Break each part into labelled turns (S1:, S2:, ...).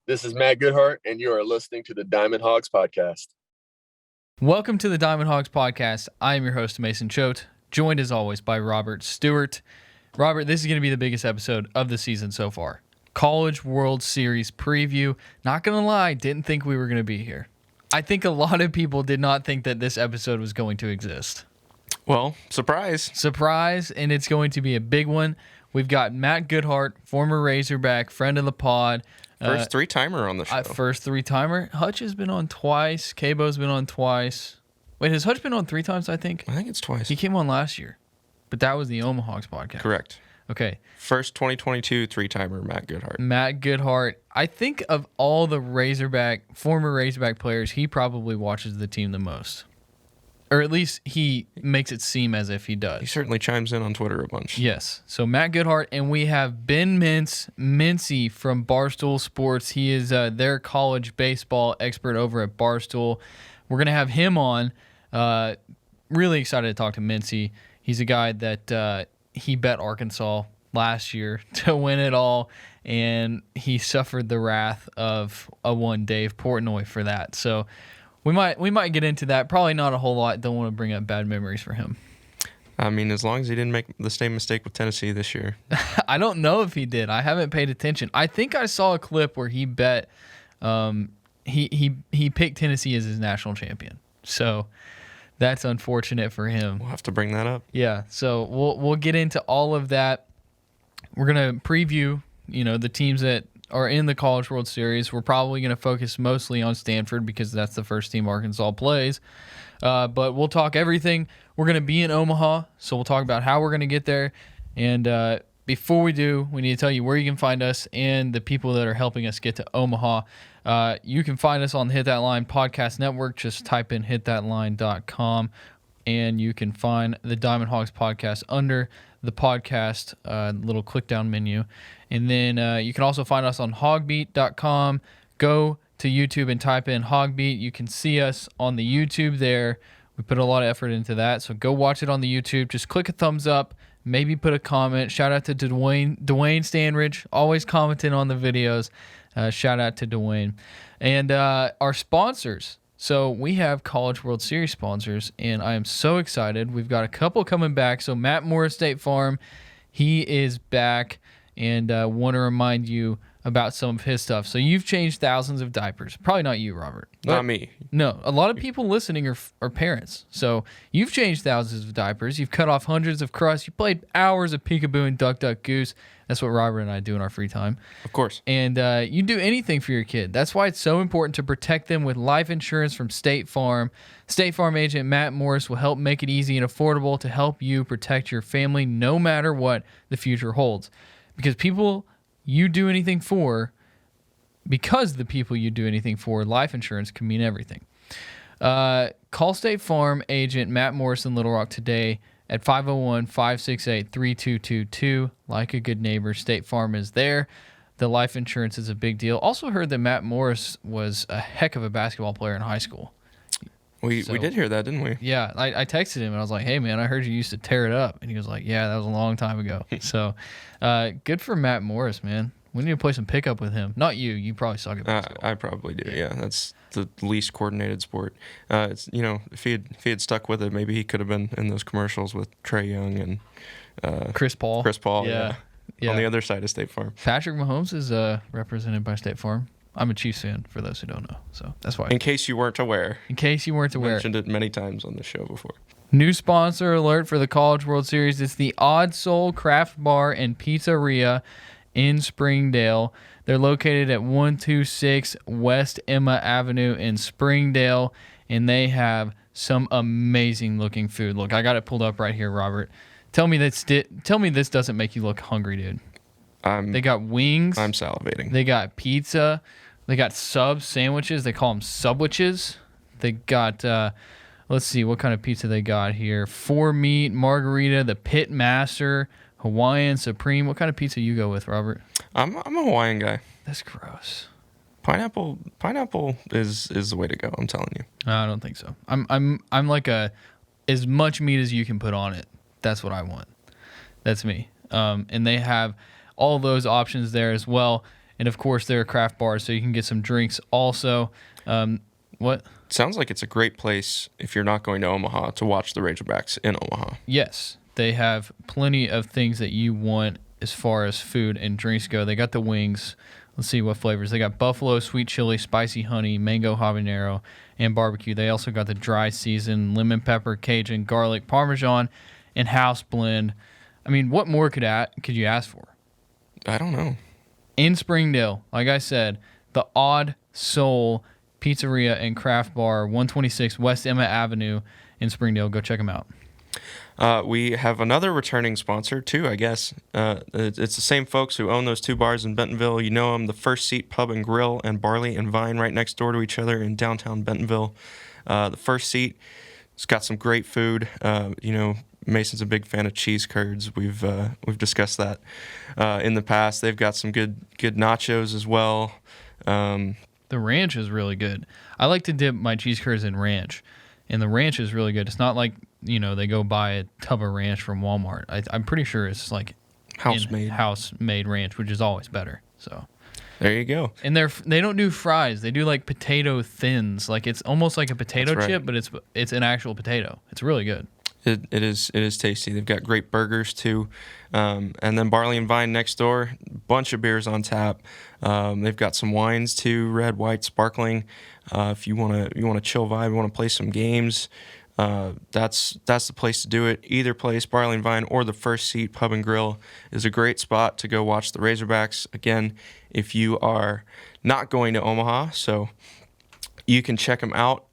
S1: This is Matt Goodheart, and you are listening to the Diamond Hogs Podcast.
S2: Welcome to the Diamond Hogs Podcast. I am your host, Mason Choate, joined as always by Robert Stewart. Robert, this is going to be the biggest episode of the season so far. College World Series preview. Not going to lie, didn't think we were going to be here. I think a lot of people did not think that this episode was going to exist.
S3: Well, surprise.
S2: Surprise, and it's going to be a big one. We've got Matt Goodheart, former Razorback, friend of the pod.
S3: First three-timer on the show.
S2: First three-timer. Hutch has been on twice. Cabo's been on twice. Wait, has Hutch been on 3 times, I think?
S3: I think it's twice.
S2: He came on last year, but that was the Omaha podcast.
S3: Correct.
S2: Okay.
S3: First 2022 three-timer, Matt Goodheart.
S2: Matt Goodheart. I think of all the former Razorback players, he probably watches the team the most. Or at least he makes it seem as if he does.
S3: He certainly chimes in on Twitter a bunch.
S2: Yes. So Matt Goodheart, and we have Ben Mintz, Mintzy from Barstool Sports. He is their college baseball expert over at Barstool. We're going to have him on. Really excited to talk to Mintzy. He's a guy that he bet Arkansas last year to win it all, and he suffered the wrath of a one Dave Portnoy for that. So we might get into that. Probably not a whole lot. Don't want to bring up bad memories for him.
S3: I mean, as long as he didn't make the same mistake with Tennessee this year.
S2: I don't know if he did. I haven't paid attention. I think I saw a clip where he bet he picked Tennessee as his national champion. So that's unfortunate for him.
S3: We'll have to bring that up.
S2: Yeah. So we'll get into all of that. We're gonna preview, the teams that are in the College World Series. We're probably going to focus mostly on Stanford because that's the first team Arkansas plays. But we'll talk everything. We're going to be in Omaha, so we'll talk about how we're going to get there. And before we do, we need to tell you where you can find us and the people that are helping us get to Omaha. You can find us on the Hit That Line Podcast Network. Just type in hitthatline.com, and you can find the Diamond Hogs Podcast under the podcast little click-down menu. And then you can also find us on HawgBeat.com. Go to YouTube and type in HawgBeat. You can see us on the YouTube there. We put a lot of effort into that, so go watch it on the YouTube. Just click a thumbs up, maybe put a comment. Shout out to Dwayne Stanridge, always commenting on the videos. Shout out to Dwayne. And our sponsors. So we have College World Series sponsors, and I am so excited. We've got a couple coming back. So Matt Morris State Farm, he is back, and want to remind you about some of his stuff. So you've changed thousands of diapers. Probably not you, Robert.
S3: Not me.
S2: No, a lot of people listening are parents. So you've changed thousands of diapers. You've cut off hundreds of crusts. You played hours of peekaboo and duck, duck, goose. That's what Robert and I do in our free time.
S3: Of course.
S2: And you do anything for your kid. That's why it's so important to protect them with life insurance from State Farm. State Farm agent Matt Morris will help make it easy and affordable to help you protect your family no matter what the future holds. Because the people you do anything for, life insurance can mean everything. Call State Farm agent Matt Morris in Little Rock today at 501-568-3222. Like a good neighbor, State Farm is there. The life insurance is a big deal. Also heard that Matt Morris was a heck of a basketball player in high school.
S3: We did hear that, didn't we?
S2: Yeah, I texted him and I was like, hey, man, I heard you used to tear it up. And he was like, yeah, that was a long time ago. So good for Matt Morris, man. We need to play some pickup with him. Not you. You probably suck at basketball.
S3: I probably do, yeah. That's the least coordinated sport. It's if he had stuck with it, maybe he could have been in those commercials with Trae Young and
S2: Chris Paul.
S3: Yeah. On the other side of State Farm.
S2: Patrick Mahomes is represented by State Farm. I'm a Chiefs fan, for those who don't know. So that's why.
S3: In case you weren't aware.
S2: Mentioned
S3: it many times on the show before.
S2: New sponsor alert for the College World Series. It's the Odd Soul Craft Bar and Pizzeria in Springdale. They're located at 126 West Emma Avenue in Springdale, and they have some amazing looking food. Look, I got it pulled up right here, Robert. Tell me this doesn't make you look hungry, dude. They got wings.
S3: I'm salivating.
S2: They got pizza. They got sandwiches. They call them subwiches. They got, let's see, what kind of pizza they got here. 4-meat, margarita, the Pit Master, Hawaiian, Supreme. What kind of pizza you go with, Robert?
S3: I'm a Hawaiian guy.
S2: That's gross.
S3: Pineapple is the way to go, I'm telling you.
S2: I don't think so. I'm like as much meat as you can put on it. That's what I want. That's me. And they have all those options there as well. And, of course, there are craft bars, so you can get some drinks also. What?
S3: Sounds like it's a great place if you're not going to Omaha to watch the Razorbacks in Omaha.
S2: Yes, they have plenty of things that you want as far as food and drinks go. They got the wings. Let's see what flavors. They got buffalo, sweet chili, spicy honey, mango habanero, and barbecue. They also got the dry season, lemon pepper, Cajun, garlic, Parmesan, and house blend. I mean, what more could you ask for?
S3: I don't know.
S2: In Springdale, like I said, the Odd Soul Pizzeria and Craft Bar, 126 West Emma Avenue in Springdale. Go check them out.
S3: We have another returning sponsor, too, I guess. It's the same folks who own those two bars in Bentonville. You know them, the First Seat Pub and Grill and Barley and Vine right next door to each other in downtown Bentonville. The First Seat, it's got some great food. Mason's a big fan of cheese curds. We've discussed that in the past. They've got some good nachos as well.
S2: The ranch is really good. I like to dip my cheese curds in ranch, and the ranch is really good. It's not like, they go buy a tub of ranch from Walmart. I'm pretty sure it's like house-made ranch, which is always better. So
S3: there you go.
S2: And they don't do fries. They do like potato thins. Like it's almost like a potato chip, but it's an actual potato. It's really good.
S3: It is tasty. They've got great burgers too, and then Barley and Vine next door. Bunch of beers on tap. They've got some wines too, red, white, sparkling. If you want to chill vibe, you want to play some games. That's the place to do it. Either place, Barley and Vine or the First Seat Pub and Grill, is a great spot to go watch the Razorbacks. Again, if you are not going to Omaha, so you can check them out.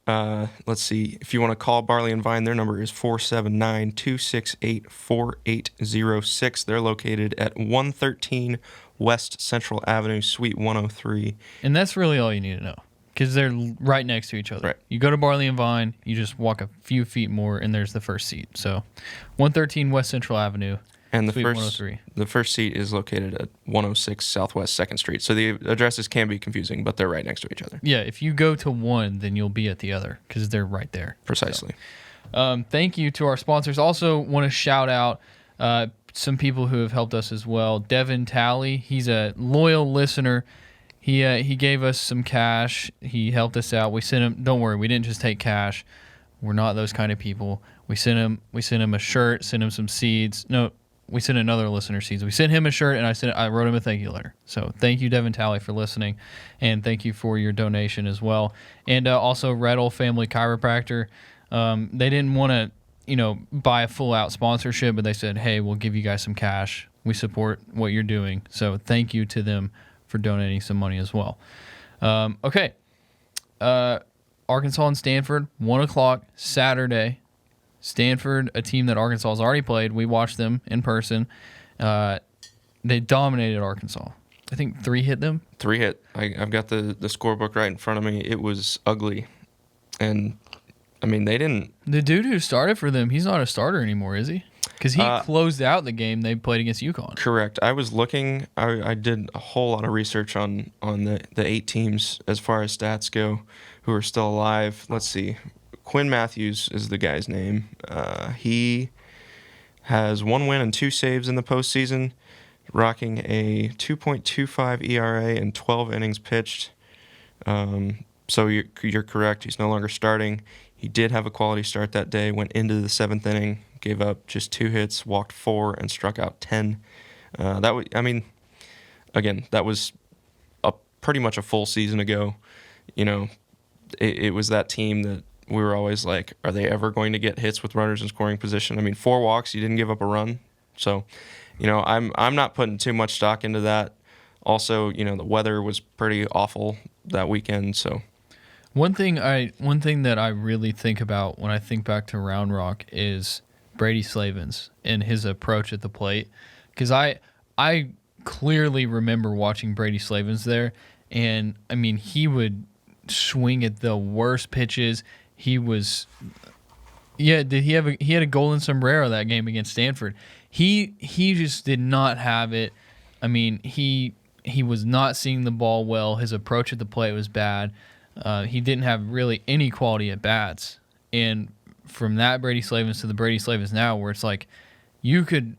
S3: Let's see. If you want to call Barley and Vine, their number is 479-268-4806. They're located at 113 West Central Avenue, Suite 103.
S2: And that's really all you need to know, because they're right next to each other.
S3: Right.
S2: You go to Barley and Vine, you just walk a few feet more, and there's the First Seat. So 113 West Central Avenue,
S3: and
S2: Suite 103.
S3: The First Seat is located at 106 Southwest 2nd Street. So the addresses can be confusing, but they're right next to each other.
S2: Yeah, if you go to one, then you'll be at the other, because they're right there.
S3: Precisely.
S2: So, thank you to our sponsors. Also want to shout out some people who have helped us as well. Devin Talley, he's a loyal listener. He gave us some cash. He helped us out. We sent him. Don't worry, we didn't just take cash. We're not those kind of people. We sent him a shirt. Sent him some seeds. No, we sent another listener seeds. We sent him a shirt, and I wrote him a thank you letter. So thank you, Devin Talley, for listening, and thank you for your donation as well. And also Red Old Family Chiropractor. They didn't want to buy a full out sponsorship, but they said, hey, we'll give you guys some cash. We support what you're doing. So thank you to them for donating some money as well. Okay. Arkansas and Stanford, 1 o'clock Saturday. Stanford, a team that Arkansas has already played. We watched them in person. They dominated Arkansas. I think 3 hit them.
S3: 3 hit. I've got the scorebook right in front of me. It was ugly. And, I mean, they didn't...
S2: The dude who started for them, he's not a starter anymore, is he? Because he closed out the game they played against UConn.
S3: Correct. I was looking. I did a whole lot of research on the 8 teams as far as stats go who are still alive. Let's see. Quinn Matthews is the guy's name. He has 1 win and 2 saves in the postseason, rocking a 2.25 ERA and 12 innings pitched. So you're correct. He's no longer starting. He did have a quality start that day, went into the 7th inning, gave up just 2 hits, walked 4, and struck out 10. That was pretty much a full season ago. It was that team that we were always like, are they ever going to get hits with runners in scoring position? I mean, 4 walks, you didn't give up a run. So, I'm not putting too much stock into that. Also, the weather was pretty awful that weekend, so...
S2: One thing that I really think about when I think back to Round Rock is Brady Slavin's and his approach at the plate, because I clearly remember watching Brady Slavin's there, and I mean he would swing at the worst pitches. He had a golden sombrero that game against Stanford. He just did not have it. I mean he was not seeing the ball well. His approach at the plate was bad. He didn't have really any quality at bats, and from that Brady Slavins to the Brady Slavins now, where it's like you could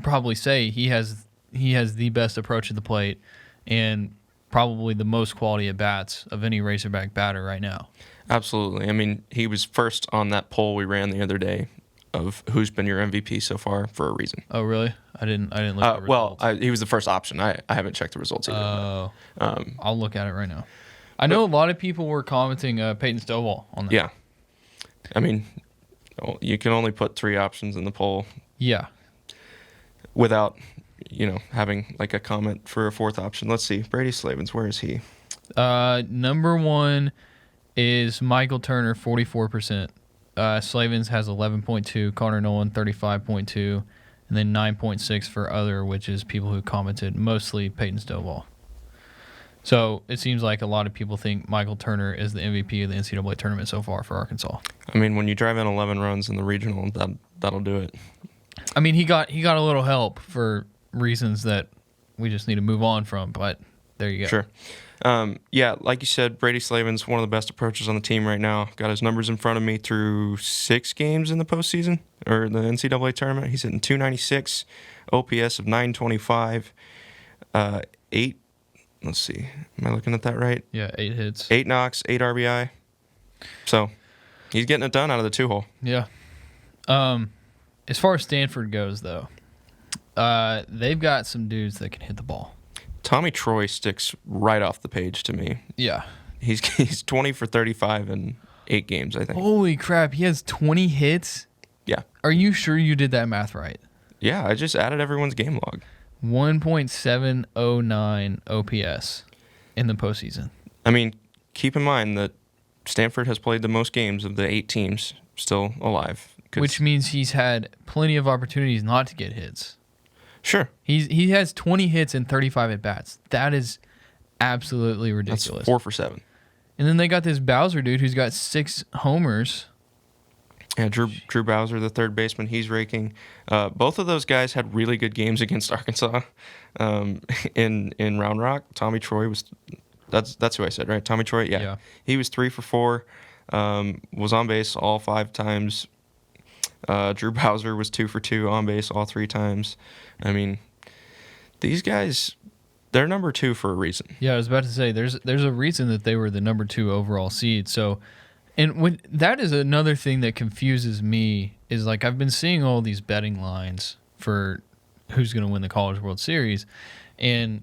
S2: probably say he has the best approach at the plate, and probably the most quality at bats of any Razorback batter right now.
S3: Absolutely. I mean, he was first on that poll we ran the other day of who's been your MVP so far for a reason.
S2: Oh, really? I didn't look at the results.
S3: He was the first option. I haven't checked the results either.
S2: I'll look at it right now. I know a lot of people were commenting Peyton Stovall on that.
S3: Yeah. I mean, you can only put 3 options in the poll.
S2: Yeah.
S3: Without, having like a comment for a 4th option. Let's see. Brady Slavin's, where is he?
S2: Number 1 is Michael Turner, 44%. Slavins has 11.2, Connor Nolan 35.2, and then 9.6 for other, which is people who commented, mostly Peyton Stovall. So it seems like a lot of people think Michael Turner is the MVP of the NCAA tournament so far for Arkansas.
S3: I mean, when you drive in 11 runs in the regional, that'll do it.
S2: I mean, he got a little help for reasons that we just need to move on from, but there you go.
S3: Sure. Like you said, Brady Slavin's one of the best approaches on the team right now. Got his numbers in front of me through 6 games in the postseason, or the NCAA tournament. He's hitting 296, OPS of 925, 8. Let's see. Am I looking at that right?
S2: Yeah, 8 hits.
S3: 8 knocks, 8 RBI. So he's getting it done out of the 2-hole.
S2: Yeah. As far as Stanford goes, though, they've got some dudes that can hit the ball.
S3: Tommy Troy sticks right off the page to me.
S2: Yeah.
S3: He's 20 for 35 in 8 games, I think.
S2: Holy crap, he has 20 hits?
S3: Yeah.
S2: Are you sure you did that math right?
S3: Yeah, I just added everyone's game log.
S2: 1.709 OPS in the postseason.
S3: I mean, keep in mind that Stanford has played the most games of the 8 teams still alive.
S2: Which means he's had plenty of opportunities not to get hits.
S3: Sure.
S2: He has 20 hits and 35 at-bats. That is absolutely ridiculous.
S3: That's 4 for 7.
S2: And then they got this Bowser dude who's got 6 homers.
S3: Yeah, Drew Bowser, the third baseman, he's raking. Both of those guys had really good games against Arkansas in Round Rock. Tommy Troy was that's who I said, right? Tommy Troy, yeah. He was 3 for 4, was on base all 5 times. Drew Bowser was 2 for 2 on base all 3 times. I mean, these guys, they're number 2 for a reason.
S2: Yeah, I was about to say there's a reason that they were the number 2 overall seed. So. And when that is another thing that confuses me is like I've been seeing all these betting lines for who's going to win the College World Series, and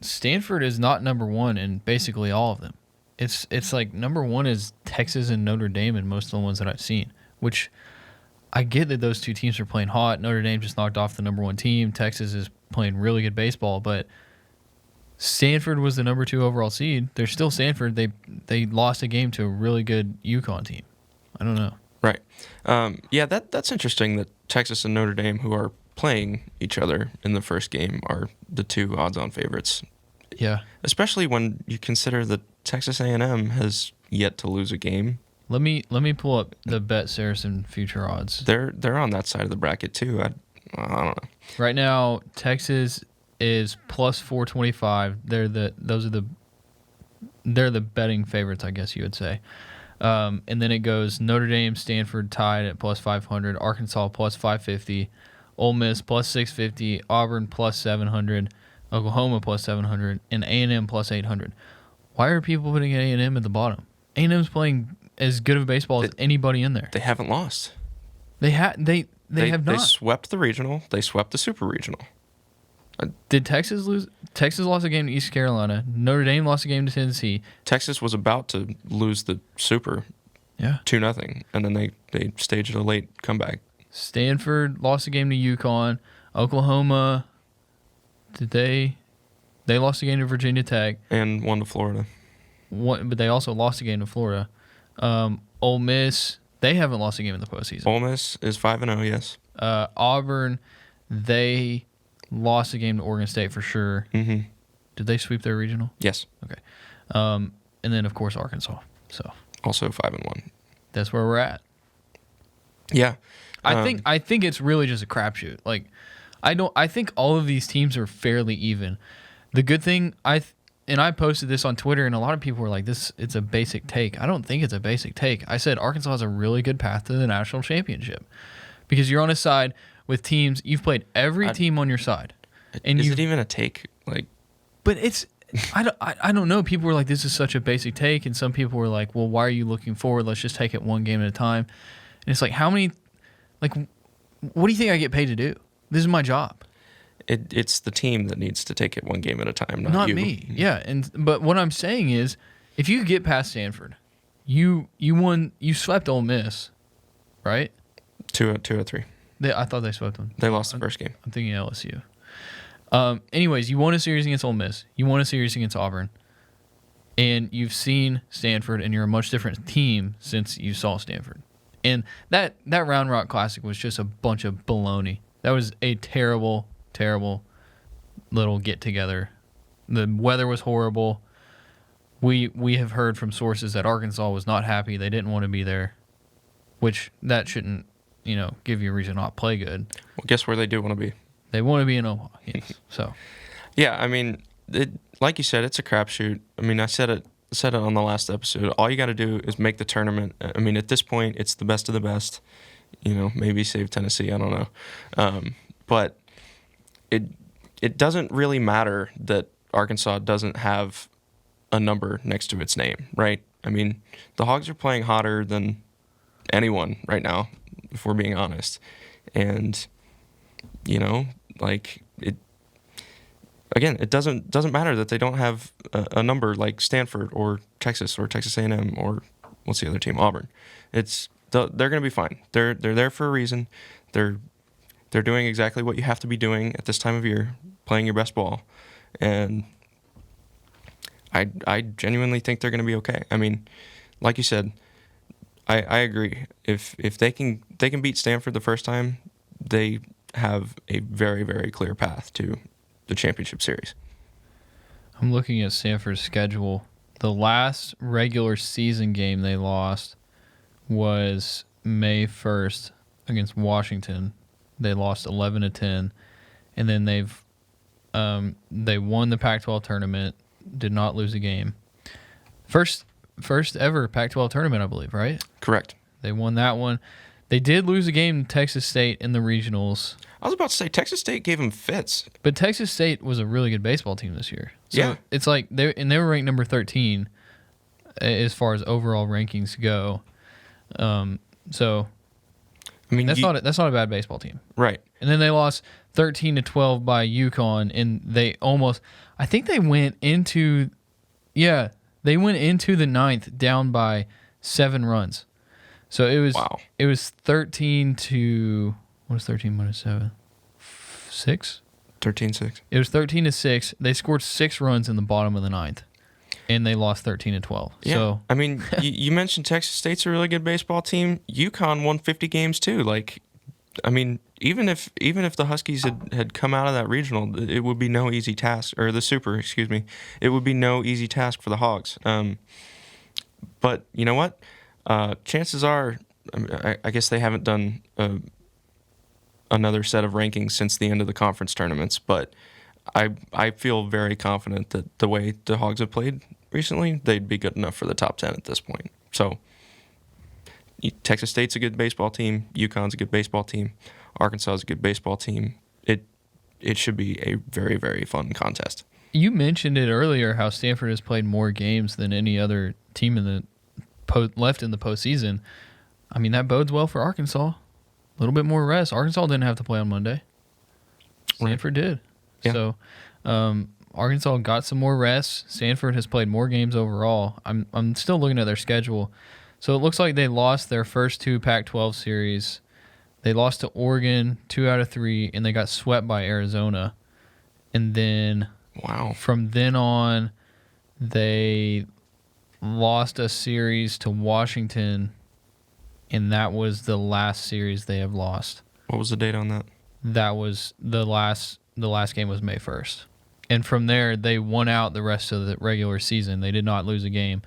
S2: Stanford is not number 1 in basically all of them. It's like number 1 is Texas and Notre Dame in most of the ones that I've seen, which I get that those 2 teams are playing hot. Notre Dame just knocked off the number 1 team. Texas is playing really good baseball, but Stanford was the number 2 overall seed. They're still Stanford. They lost a game to a really good UConn team. I don't know.
S3: Right. That's interesting that Texas and Notre Dame, who are playing each other in the first game, are the 2 odds-on favorites.
S2: Yeah.
S3: Especially when you consider that Texas A&M has yet to lose a game.
S2: Let me pull up the Bet Saracen future odds.
S3: They're on that side of the bracket too. I don't know.
S2: Right now, Texas is plus 425. They're the betting favorites, I guess you would say. And then it goes Notre Dame, Stanford tied at plus 500, Arkansas plus 550, Ole Miss plus 650, Auburn plus 700, Oklahoma plus 700, and A&M plus 800. Why are people putting A&M at the bottom? A&M's playing as good of baseball as anybody in there.
S3: They haven't lost.
S2: They have not.
S3: They swept the regional. They swept the super regional.
S2: Did Texas lose? Texas lost a game to East Carolina. Notre Dame lost a game to Tennessee.
S3: Texas was about to lose the Super 2-0, and then they staged a late comeback.
S2: Stanford lost a game to UConn. Oklahoma, they lost a game to Virginia Tech.
S3: And won to Florida.
S2: But they also lost a game to Florida. Ole Miss, they haven't lost a game in the postseason.
S3: Ole Miss is 5-0, yes.
S2: Auburn, they lost a game to Oregon State for sure.
S3: Mm-hmm.
S2: Did they sweep their regional?
S3: Yes.
S2: Okay. And then, of course, Arkansas. So
S3: also 5-1.
S2: That's where we're at.
S3: Yeah.
S2: I think it's really just a crapshoot. Like, I think all of these teams are fairly even. The good thing, I posted this on Twitter, and a lot of people were like, it's a basic take. I don't think it's a basic take. I said Arkansas has a really good path to the national championship because you're on a side with teams. You've played every team on your side.
S3: And is it even a take? Like,
S2: but it's I don't know. People were like, this is such a basic take. And some people were like, well, why are you looking forward? Let's just take it one game at a time. And it's like, how many, like, what do you think I get paid to do? This is my job.
S3: It's the team that needs to take it one game at a time,
S2: Not
S3: you.
S2: me. Yeah. But what I'm saying is, if you get past Stanford, you swept Ole Miss, right?
S3: 2 out of 3.
S2: I thought they swept them.
S3: They lost the first game.
S2: I'm thinking LSU. Anyways, you won a series against Ole Miss. You won a series against Auburn. And you've seen Stanford, and you're a much different team since you saw Stanford. And that Round Rock Classic was just a bunch of baloney. That was a terrible, terrible little get-together. The weather was horrible. We have heard from sources that Arkansas was not happy. They didn't want to be there, which that shouldn't, give you a reason to not play good.
S3: Well, guess where they do want to be?
S2: They want to be in Omaha, yes. So,
S3: yeah, I mean, like you said, it's a crapshoot. I mean, I said it on the last episode. All you got to do is make the tournament. I mean, at this point, it's the best of the best. Maybe save Tennessee. I don't know, but it doesn't really matter that Arkansas doesn't have a number next to its name, right? I mean, the Hogs are playing hotter than anyone right now, if we're being honest. And, it doesn't matter that they don't have a number like Stanford or Texas A&M or what's the other team? Auburn. They're going to be fine. They're there for a reason. They're doing exactly what you have to be doing at this time of year, playing your best ball. And I genuinely think they're going to be okay. I mean, like you said, I agree. If they can beat Stanford the first time, they have a very, very clear path to the championship series.
S2: I'm looking at Stanford's schedule. The last regular season game they lost was May 1st against Washington. They lost 11-10, and then they won the Pac-12 tournament. Did not lose a game. First ever Pac-12 tournament, I believe, right?
S3: Correct.
S2: They won that one. They did lose a game to Texas State in the regionals.
S3: I was about to say Texas State gave them fits.
S2: But Texas State was a really good baseball team this year. So
S3: yeah.
S2: It's like they were ranked number 13 as far as overall rankings go. So
S3: I mean,
S2: that's not a bad baseball team.
S3: Right.
S2: And then they lost 13-12 by UConn, and I think they went into the ninth down by 7 runs. So it was 13 to, what is 13 minus 7? 6?
S3: 13-6.
S2: It was 13-6. They scored 6 runs in the bottom of the ninth, and they lost 13-12.
S3: Yeah.
S2: So
S3: I mean, you mentioned Texas State's a really good baseball team. UConn won 50 games too. Like, I mean, even if the Huskies had come out of that regional, it would be no easy task, or the Super, excuse me, it would be no easy task for the Hogs. But you know what? Chances are, I guess they haven't done another set of rankings since the end of the conference tournaments, but I feel very confident that the way the Hogs have played recently, they'd be good enough for the top 10 at this point. So Texas State's a good baseball team. UConn's a good baseball team. Arkansas is a good baseball team. It should be a very, very fun contest.
S2: You mentioned it earlier how Stanford has played more games than any other team left in the postseason. I mean, that bodes well for Arkansas. A little bit more rest. Arkansas didn't have to play on Monday. Stanford did.
S3: Yeah.
S2: So Arkansas got some more rest. Stanford has played more games overall. I'm still looking at their schedule. So it looks like they lost their first 2 Pac-12 series. They lost to Oregon 2 out of 3, and they got swept by Arizona. And then from then on, they lost a series to Washington, and that was the last series they have lost.
S3: What was the date on that?
S2: That was the last game was May 1st. And from there, they won out the rest of the regular season. They did not lose a game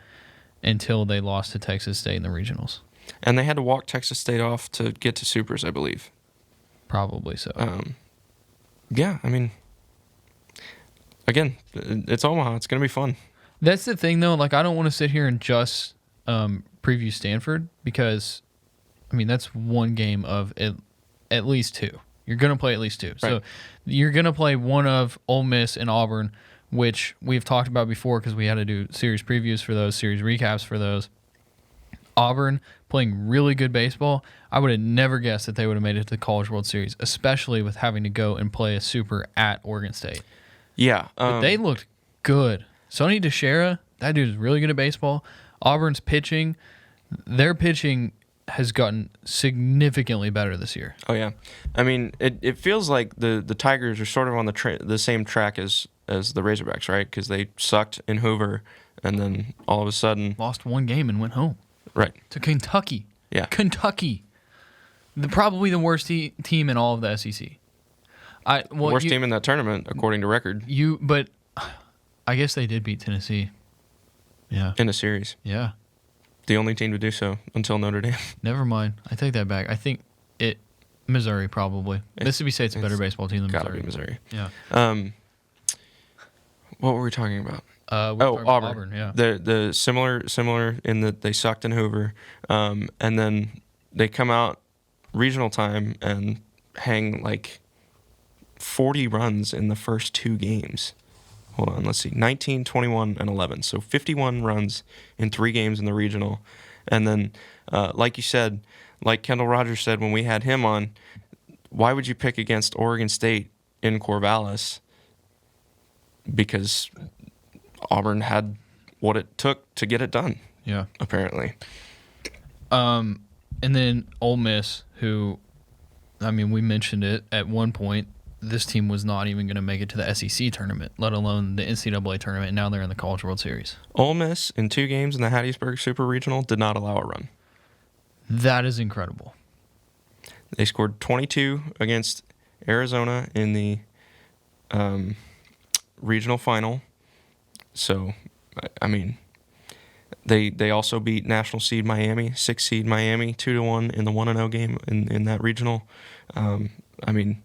S2: until they lost to Texas State in the regionals.
S3: And they had to walk Texas State off to get to Supers, I believe.
S2: Probably so.
S3: Yeah, I mean, again, it's Omaha. It's going to be fun.
S2: That's the thing, though. Like, I don't want to sit here and just preview Stanford because, I mean, that's one game of at least 2. You're going to play at least 2. Right. So you're going to play one of Ole Miss and Auburn, which we've talked about before because we had to do series previews for those, series recaps for those. Auburn playing really good baseball. I would have never guessed that they would have made it to the College World Series, especially with having to go and play a super at Oregon State.
S3: Yeah.
S2: But they looked good. Sonny DeShera, that dude is really good at baseball. Auburn's pitching, their pitching has gotten significantly better this year.
S3: Oh, yeah. I mean, it feels like the Tigers are sort of on the same track as the Razorbacks, right? Because they sucked in Hoover, and then all of a sudden...
S2: Lost one game and went home.
S3: Right.
S2: To Kentucky.
S3: Yeah.
S2: Kentucky. Probably the worst team in all of the SEC.
S3: Worst team in that tournament, according to record.
S2: But I guess they did beat Tennessee. Yeah.
S3: In a series.
S2: Yeah.
S3: The only team to do so until Notre Dame.
S2: Never mind. I take that back. I think Missouri probably. Mississippi State's a better baseball team than Missouri.
S3: Gotta be Missouri.
S2: Yeah.
S3: What were we talking about?
S2: Auburn. Yeah.
S3: The similar in that they sucked in Hoover, and then they come out regional time and hang like 40 runs in the first 2 games. Hold on, let's see. 19, 21, and 11. So 51 runs in 3 games in the regional. And then, like you said, like Kendall Rogers said when we had him on, why would you pick against Oregon State in Corvallis? Because Auburn had what it took to get it done.
S2: Yeah.
S3: Apparently.
S2: And then Ole Miss, who, I mean, we mentioned it at one point. This team was not even going to make it to the SEC tournament, let alone the NCAA tournament. And now they're in the College World Series.
S3: Ole Miss, in 2 games in the Hattiesburg Super Regional, did not allow a run.
S2: That is incredible.
S3: They scored 22 against Arizona in the regional final. So, I mean, they also beat national seed Miami, 6 seed Miami, 2-1 in the 1-0 game in that regional. I mean,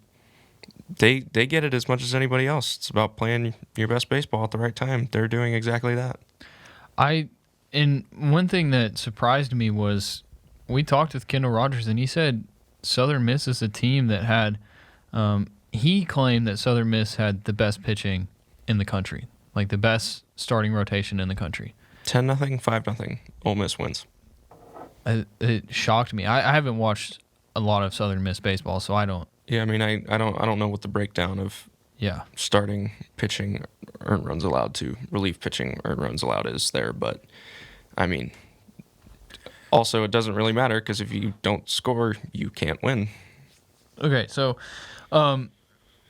S3: they get it as much as anybody else. It's about playing your best baseball at the right time. They're doing exactly that.
S2: And one thing that surprised me was we talked with Kendall Rogers, and he said Southern Miss is a team that had he claimed that Southern Miss had the best pitching in the country, like the best starting rotation in the country.
S3: 10-0, 5-0. Ole Miss wins.
S2: It shocked me. I haven't watched a lot of Southern Miss baseball, so I don't.
S3: Yeah, I mean, I don't know what the breakdown of starting pitching earned runs allowed to relief pitching earned runs allowed is there, but I mean, also it doesn't really matter because if you don't score, you can't win.
S2: Okay, so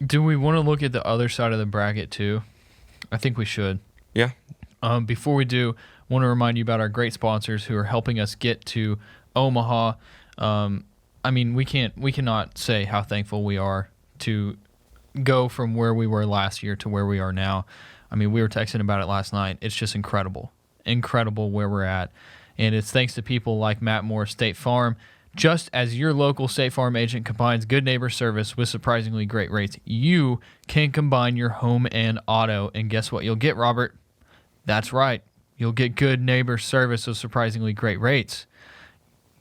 S2: do we want to look at the other side of the bracket too? I think we should.
S3: Yeah.
S2: Before we do, I want to remind you about our great sponsors who are helping us get to Omaha. I mean, we cannot say how thankful we are to go from where we were last year to where we are now. I mean, we were texting about it last night. It's just incredible where we're at. And it's thanks to people like Matt Moore, State Farm. Just as your local State Farm agent combines good neighbor service with surprisingly great rates, you can combine your home and auto. And guess what you'll get, Robert? That's right. You'll get good neighbor service with surprisingly great rates.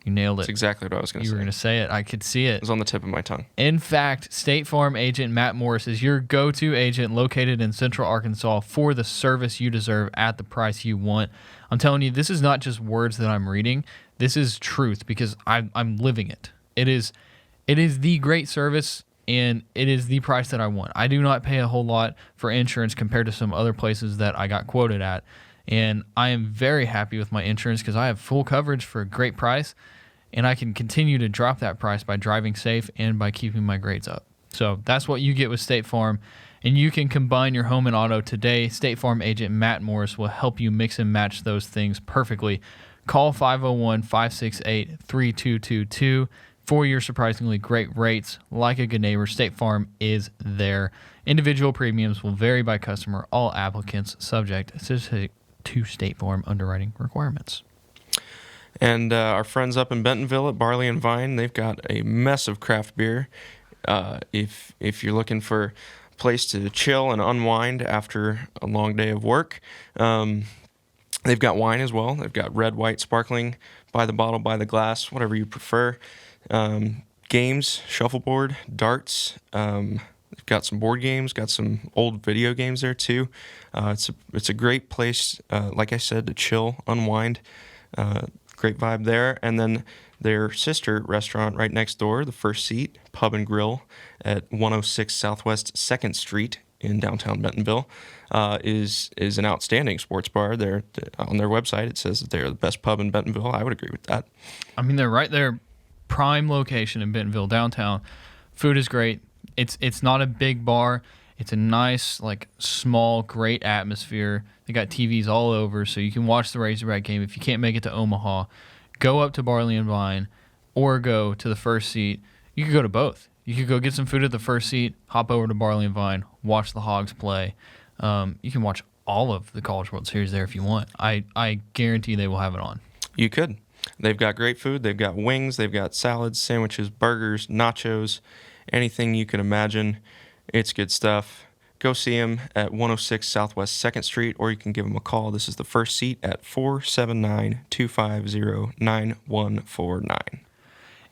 S2: You nailed it.
S3: That's exactly what I was going to say.
S2: You were going to say it. I could see it.
S3: It was on the tip of my tongue.
S2: In fact, State Farm agent Matt Morris is your go-to agent located in Central Arkansas for the service you deserve at the price you want. I'm telling you, this is not just words that I'm reading. This is truth because I'm living it. It is the great service, and it is the price that I want. I do not pay a whole lot for insurance compared to some other places that I got quoted at, and I am very happy with my insurance because I have full coverage for a great price, and I can continue to drop that price by driving safe and by keeping my grades up. So that's what you get with State Farm, and you can combine your home and auto today. State Farm agent Matt Morris will help you mix and match those things perfectly. Call 501-568-3222 for your surprisingly great rates. Like a good neighbor, State Farm is there. Individual premiums will vary by customer. All applicants subject to State Farm underwriting requirements.
S3: And our friends up in Bentonville at Barley and Vine, they've got a mess of craft beer. If you're looking for a place to chill and unwind after a long day of work, they've got wine as well. They've got red, white, sparkling, by the bottle, by the glass, whatever you prefer. Games, shuffleboard, darts, They've got some board games, got some old video games there too. It's a great place, like I said, to chill, unwind. Great vibe there. And then their sister restaurant right next door, the First Seat Pub and Grill at 106 Southwest 2nd Street in downtown Bentonville, is an outstanding sports bar. There on their website, it says that they're the best pub in Bentonville. I would agree with that.
S2: I mean, they're right there, prime location in Bentonville downtown. Food is great. It's not a big bar. It's a nice, like, small, great atmosphere. They got TVs all over, so you can watch the Razorback game. If you can't make it to Omaha, go up to Barley and Vine or go to the First Seat. You could go to both. You could go get some food at the First Seat, hop over to Barley and Vine, watch the Hogs play. You can watch all of the College World Series there if you want. I guarantee they will have it on.
S3: You could. They've got great food. They've got wings. They've got salads, sandwiches, burgers, nachos, anything you can imagine. It's good stuff. Go see them at 106 Southwest 2nd Street, or you can give them a call. This is the First Seat at 479-250-9149.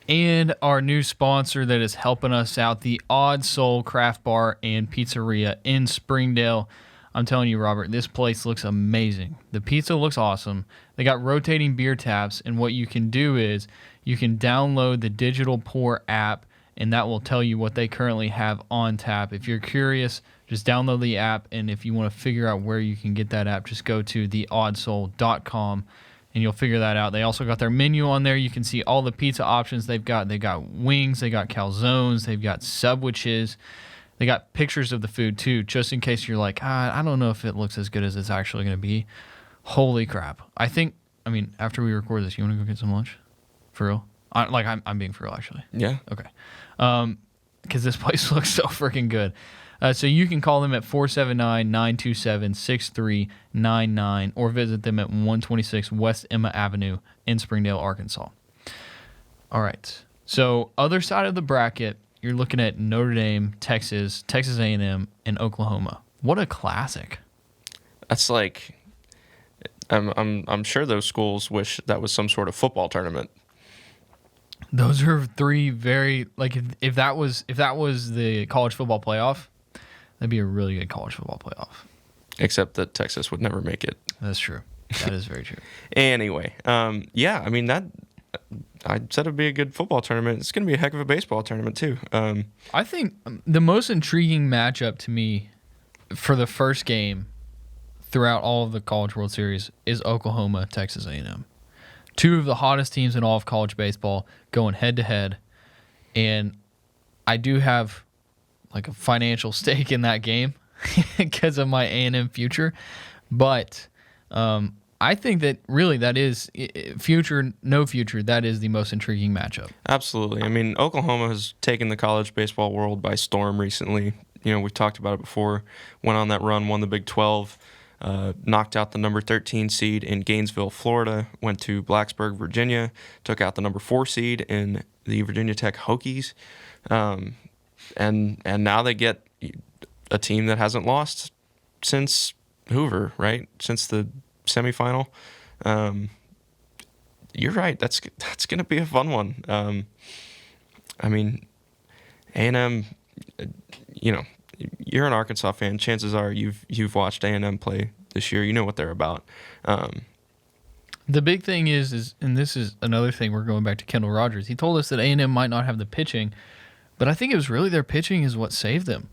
S2: And our new sponsor that is helping us out, the Odd Soul Craft Bar and Pizzeria in Springdale. I'm telling you, Robert, this place looks amazing. The pizza looks awesome. They got rotating beer taps, and what you can do is you can download the Digital Pour app, and that will tell you what they currently have on tap. If you're curious, just download the app, and if you want to figure out where you can get that app, just go to theoddsoul.com, and you'll figure that out. They also got their menu on there. You can see all the pizza options they've got. They got wings, they got calzones, they've got subwiches. They got pictures of the food, too, just in case you're like, I don't know if it looks as good as it's actually going to be. Holy crap. I mean, after we record this, you want to go get some lunch? For real? I'm being for real, actually.
S3: Yeah.
S2: Okay. Because this place looks so freaking good. So you can call them at 479-927-6399 or visit them at 126 West Emma Avenue in Springdale, Arkansas. All right. So other side of the bracket, you're looking at Notre Dame, Texas, Texas A&M, and Oklahoma. What a classic.
S3: That's like, I'm sure those schools wish that was some sort of football tournament.
S2: Those are three very, like, if that was the college football playoff, that'd be a really good college football playoff.
S3: Except that Texas would never make it.
S2: That's true. That is very true.
S3: Anyway, yeah, I mean, that I said it'd be a good football tournament. It's going to be a heck of a baseball tournament, too.
S2: I think the most intriguing matchup to me for the first game throughout all of the College World Series is Oklahoma, Texas A&M. Two of the hottest teams in all of college baseball going head-to-head. And I do have like a financial stake in that game because of my A&M future. But I think that really that is future, no future, that is the most intriguing matchup.
S3: Absolutely. I mean, Oklahoma has taken the college baseball world by storm recently. You know, we've talked about it before. Went on that run, won the Big 12, knocked out the number 13 seed in Gainesville, Florida, went to Blacksburg, Virginia, took out the number 4 seed in the Virginia Tech Hokies. And now they get a team that hasn't lost since Hoover, right? Since the semifinal. You're right. That's going to be a fun one. I mean, A&M, you know, you're an Arkansas fan. Chances are you've watched A&M play this year. You know what they're about.
S2: The big thing is, and this is another thing, we're going back to Kendall Rogers. He told us that A&M might not have the pitching, but I think it was really their pitching is what saved them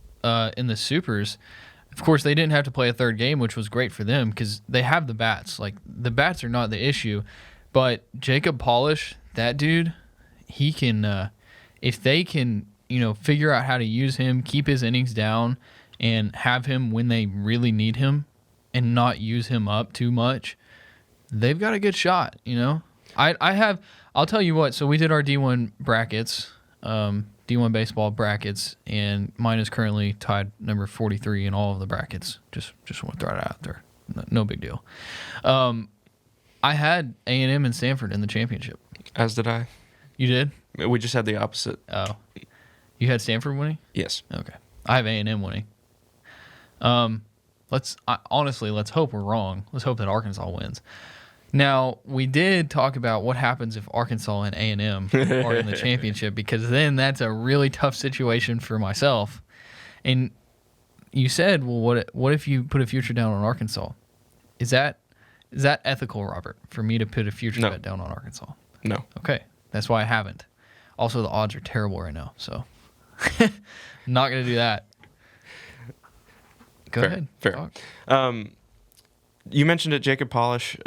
S2: in the Supers. Of course, they didn't have to play a third game, which was great for them because they have the bats. Like, the bats are not the issue, but Jacob Polish, that dude, he can, if they can, figure out how to use him, keep his innings down, and have him when they really need him and not use him up too much, they've got a good shot, I'll tell you what, so we did our D1 brackets, D1 baseball brackets, and mine is currently tied number 43 in all of the brackets. Just want to throw it out there. No big deal. I had A&M and Stanford in the championship.
S3: As did I.
S2: You did?
S3: We just had the opposite.
S2: Oh. You had Stanford winning?
S3: Yes.
S2: Okay. I have A&M winning. Let's hope we're wrong. Let's hope that Arkansas wins. Now, we did talk about what happens if Arkansas and A&M are in the championship, because then that's a really tough situation for myself. And you said, well, what if you put a future down on Arkansas? Is that ethical, Robert, for me to put a future bet down on Arkansas?
S3: No.
S2: Okay, that's why I haven't. Also, the odds are terrible right now, so I'm not going to do that. Go ahead.
S3: Fair. You mentioned it, Jacob Polish.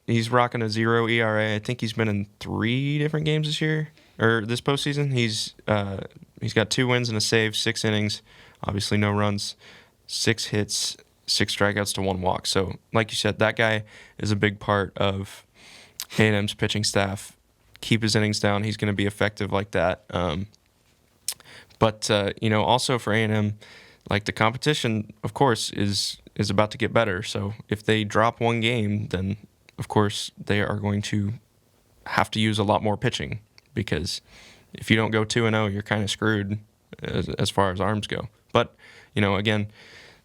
S3: He's rocking a 0 ERA. I think he's been in 3 different games this year or this postseason. He's got 2 wins and a save, 6 innings, obviously no runs, 6 hits, 6 strikeouts to 1 walk. So, like you said, that guy is a big part of A&M's pitching staff. Keep his innings down. He's going to be effective like that. But also for A&M, like the competition, of course, is about to get better. So if they drop 1 game, then of course they are going to have to use a lot more pitching, because if you don't go 2-0, you're kind of screwed as far as arms go. But again,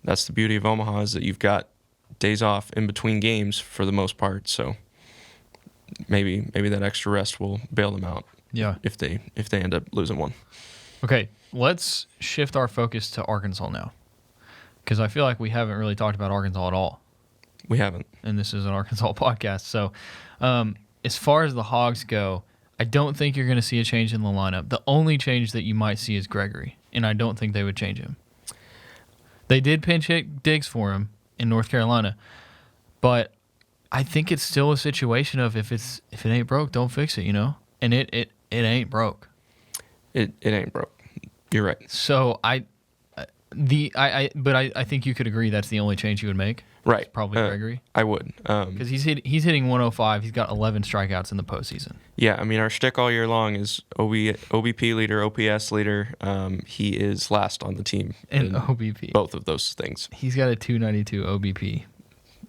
S3: that's the beauty of Omaha, is that you've got days off in between games for the most part. So maybe that extra rest will bail them out.
S2: Yeah.
S3: If they end up losing 1.
S2: Okay, let's shift our focus to Arkansas now, because I feel like we haven't really talked about Arkansas at all.
S3: We haven't.
S2: And this is an Arkansas podcast. So as far as the Hogs go, I don't think you're going to see a change in the lineup. The only change that you might see is Gregory, and I don't think they would change him. They did pinch hit Diggs for him in North Carolina, but I think it's still a situation of if it ain't broke, don't fix it, And it ain't broke.
S3: It ain't broke. You're right.
S2: So I think you could agree that's the only change you would make.
S3: Right.
S2: It's probably Gregory.
S3: I would.
S2: Because he's hitting 105. He's got 11 strikeouts in the postseason.
S3: Yeah, I mean, our shtick all year long is OBP leader, OPS leader. He is last on the team
S2: And
S3: in
S2: OBP.
S3: both of those things.
S2: He's got a 292 OBP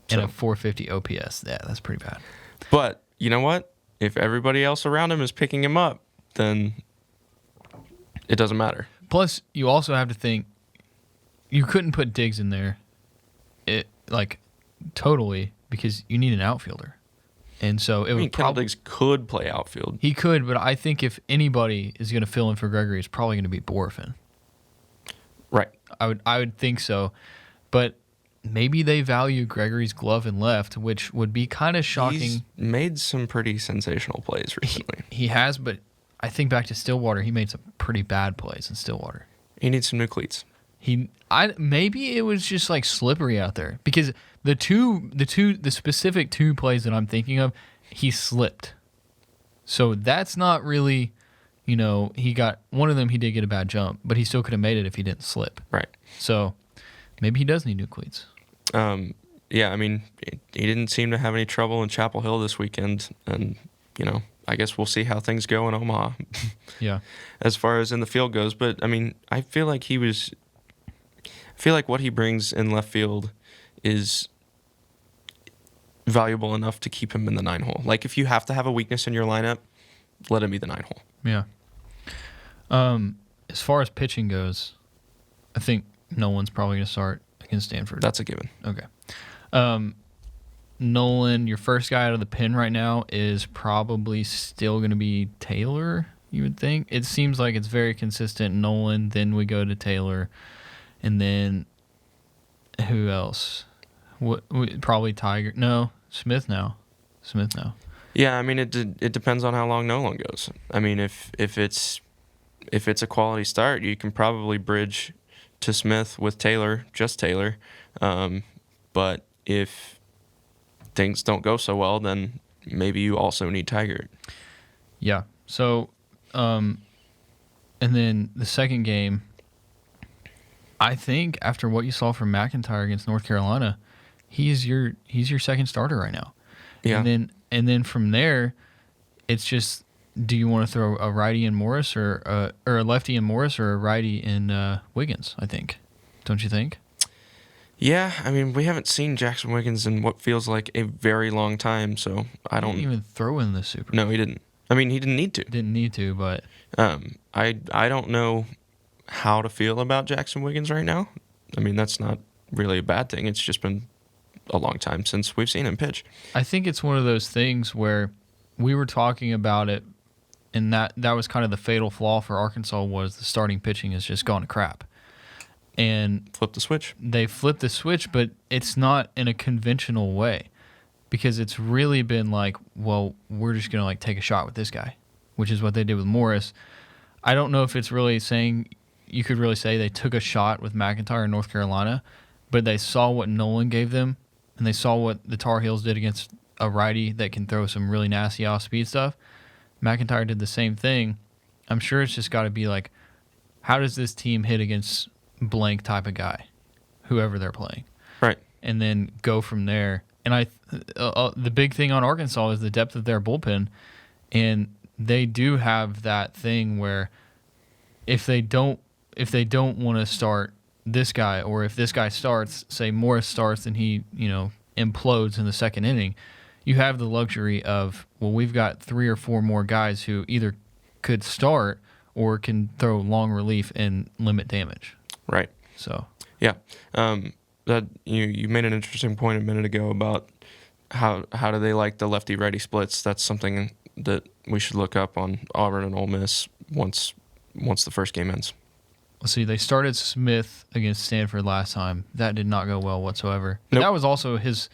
S2: and a 450 OPS. Yeah, that's pretty bad.
S3: But you know what? If everybody else around him is picking him up, then it doesn't matter.
S2: Plus, you also have to think, you couldn't put Diggs in there, totally, because you need an outfielder. And so
S3: Kendall Diggs could play outfield.
S2: He could, but I think if anybody is going to fill in for Gregory, it's probably going to be Borfin.
S3: Right.
S2: I would think so. But maybe they value Gregory's glove and left, which would be kind of shocking.
S3: He's made some pretty sensational plays recently.
S2: He has, but I think back to Stillwater, he made some pretty bad plays in Stillwater.
S3: He needs some new cleats.
S2: Maybe it was just slippery out there, because the specific 2 plays that I'm thinking of, he slipped. So that's not really, he got one of them. He did get a bad jump, but he still could have made it if he didn't slip.
S3: Right.
S2: So maybe he does need new cleats.
S3: Yeah, I mean, he didn't seem to have any trouble in Chapel Hill this weekend, and I guess we'll see how things go in Omaha.
S2: Yeah.
S3: As far as in the field goes, but I mean, I feel like what he brings in left field is valuable enough to keep him in the 9 hole. Like, if you have to have a weakness in your lineup, let him be the 9 hole.
S2: Yeah. As far as pitching goes, I think Nolan's probably going to start against Stanford.
S3: That's a given.
S2: Okay. Nolan, your first guy out of the pen right now is probably still going to be Taylor, you would think. It seems like it's very consistent. Nolan, then we go to Taylor, and then who else? Probably Tiger. No, Smith now.
S3: Yeah, I mean, it depends on how long Nolan goes. I mean, if it's a quality start, you can probably bridge to Smith with Taylor, just Taylor. But if things don't go so well, then maybe you also need Tiger.
S2: Yeah. So, and then the second game, I think after what you saw from McIntyre against North Carolina, he's your second starter right now.
S3: Yeah.
S2: And then from there, it's just, do you want to throw a righty in Morris or a lefty in Morris or a righty in Wiggins? I think, don't you think?
S3: Yeah, I mean, we haven't seen Jackson Wiggins in what feels like a very long time, so I don't...
S2: He didn't even throw in the Super Bowl.
S3: No, he didn't. I mean, he didn't need to.
S2: Didn't need to, but...
S3: I don't know how to feel about Jackson Wiggins right now. I mean, that's not really a bad thing. It's just been a long time since we've seen him pitch.
S2: I think it's one of those things where we were talking about it, and that was kind of the fatal flaw for Arkansas, was the starting pitching has just gone to crap. and
S3: Flip the switch.
S2: they flip the switch, but it's not in a conventional way, because it's really been like, well, we're just gonna like take a shot with this guy, which is what they did with Morris. I don't know if it's really saying, you could really say they took a shot with McIntyre in North Carolina, but they saw what Nolan gave them, and they saw what the Tar Heels did against a righty that can throw some really nasty off-speed stuff. McIntyre did the same thing. I'm sure it's just got to be like, how does this team hit against blank type of guy, whoever they're playing?
S3: Right.
S2: And then go from there. And the big thing on Arkansas is the depth of their bullpen, and they do have that thing where if they don't want to start this guy, or if this guy starts, say Morris starts and he implodes in the second inning, you have the luxury of, well, we've got 3 or 4 more guys who either could start or can throw long relief and limit damage.
S3: Right.
S2: So
S3: yeah, that you made an interesting point a minute ago about how do they like the lefty righty splits. That's something that we should look up on Auburn and Ole Miss once the first game ends.
S2: Let's see. They started Smith against Stanford last time. That did not go well whatsoever. But
S3: Nope.
S2: that was also his.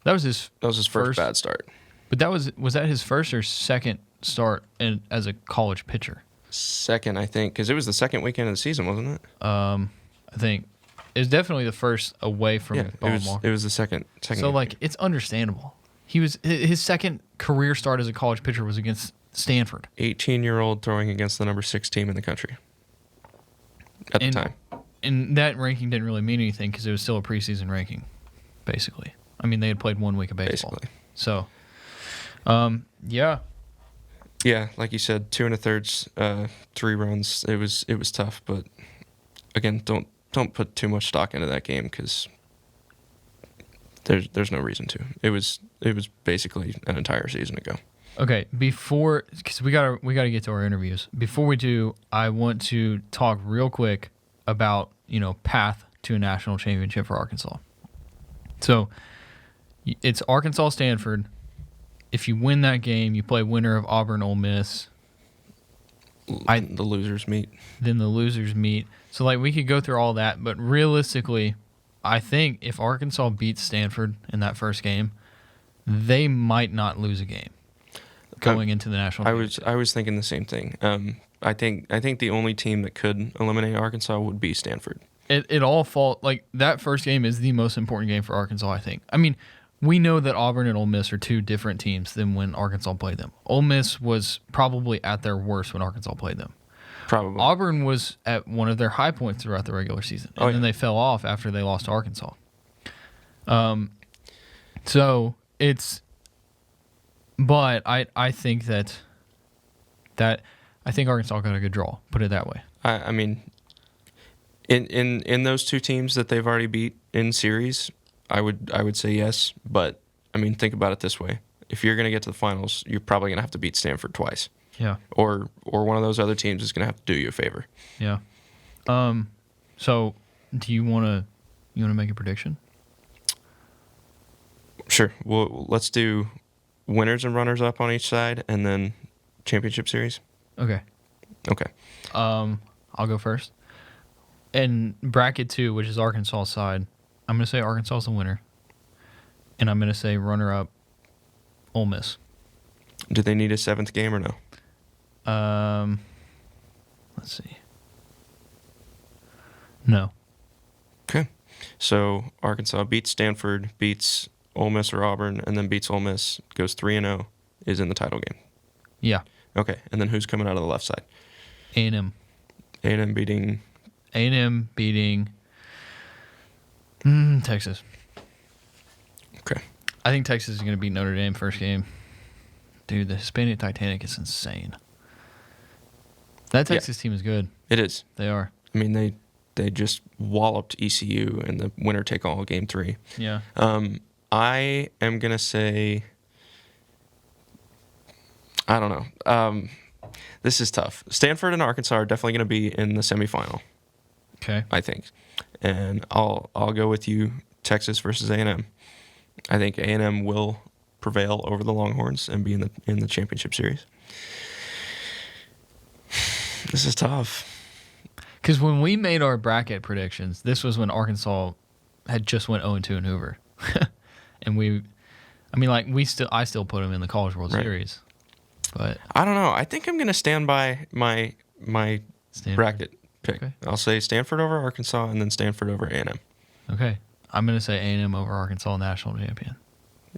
S2: That was his
S3: first bad start.
S2: But was that his first or second start as a college pitcher?
S3: Second, I think, because it was the second weekend of the season, wasn't it?
S2: I think it was definitely the first away from Baltimore.
S3: It was the second.
S2: So like, it's understandable. His second career start as a college pitcher was against Stanford.
S3: 18-year-old throwing against the number 6 team in the country at the time.
S2: And that ranking didn't really mean anything because it was still a preseason ranking, basically. I mean, they had played 1 week of baseball.
S3: Basically.
S2: So, yeah.
S3: Yeah, like you said, 2 1/3, 3 runs. It was tough, but again, don't put too much stock into that game because there's no reason to. It was basically an entire season ago.
S2: Okay, because we gotta get to our interviews. Before we do, I want to talk real quick about path to a national championship for Arkansas. So it's Arkansas Stanford. If you win that game, you play winner of Auburn Ole Miss.
S3: The losers meet.
S2: Then the losers meet. So like, we could go through all that, but realistically, I think if Arkansas beats Stanford in that first game, they might not lose a game going into the national championship.
S3: I was thinking the same thing. I think the only team that could eliminate Arkansas would be Stanford.
S2: It all falls like that first game is the most important game for Arkansas, I think. I mean, we know that Auburn and Ole Miss are 2 different teams than when Arkansas played them. Ole Miss was probably at their worst when Arkansas played them.
S3: Probably.
S2: Auburn was at one of their high points throughout the regular season, and then they fell off after they lost to Arkansas. So it's, but I think that I think Arkansas got a good draw. Put it that way.
S3: I mean, in those 2 teams that they've already beat in series, I would say yes. But I mean, think about it this way: if you're going to get to the finals, you're probably going to have to beat Stanford twice.
S2: Yeah.
S3: Or one of those other teams is going to have to do you a favor.
S2: Yeah. So do you want to make a prediction?
S3: Sure. Well, let's do winners and runners up on each side, and then championship series.
S2: Okay.
S3: Okay.
S2: I'll go first. In bracket 2, which is Arkansas side, I'm going to say Arkansas is the winner, and I'm going to say runner up Ole Miss.
S3: Do they need a 7th game or no?
S2: Let's see. No.
S3: Okay. So Arkansas beats Stanford, beats Ole Miss or Auburn, and then beats Ole Miss, goes 3-0, is in the title game.
S2: Yeah.
S3: Okay. And then who's coming out of the left side?
S2: A&M.
S3: A&M beating
S2: Texas.
S3: Okay.
S2: I think Texas is going to beat Notre Dame first game. Dude, the Hispanic Titanic is insane. That Texas team is good.
S3: It is.
S2: They are.
S3: I mean, they just walloped ECU in the winner-take-all game 3.
S2: Yeah.
S3: I am going to say, I don't know. This is tough. Stanford and Arkansas are definitely going to be in the semifinal.
S2: Okay.
S3: I think. And I'll go with you, Texas versus A&M. I think A&M will prevail over the Longhorns and be in the championship series. This is tough.
S2: Because when we made our bracket predictions, this was when Arkansas had just went 0-2 in Hoover. And I still put them in the College World Series. But
S3: I don't know. I think I'm going to stand by my
S2: Stanford.
S3: bracket pick.
S2: Okay.
S3: I'll say Stanford over Arkansas and then Stanford over A&M.
S2: Okay. I'm going to say A&M over Arkansas national champion.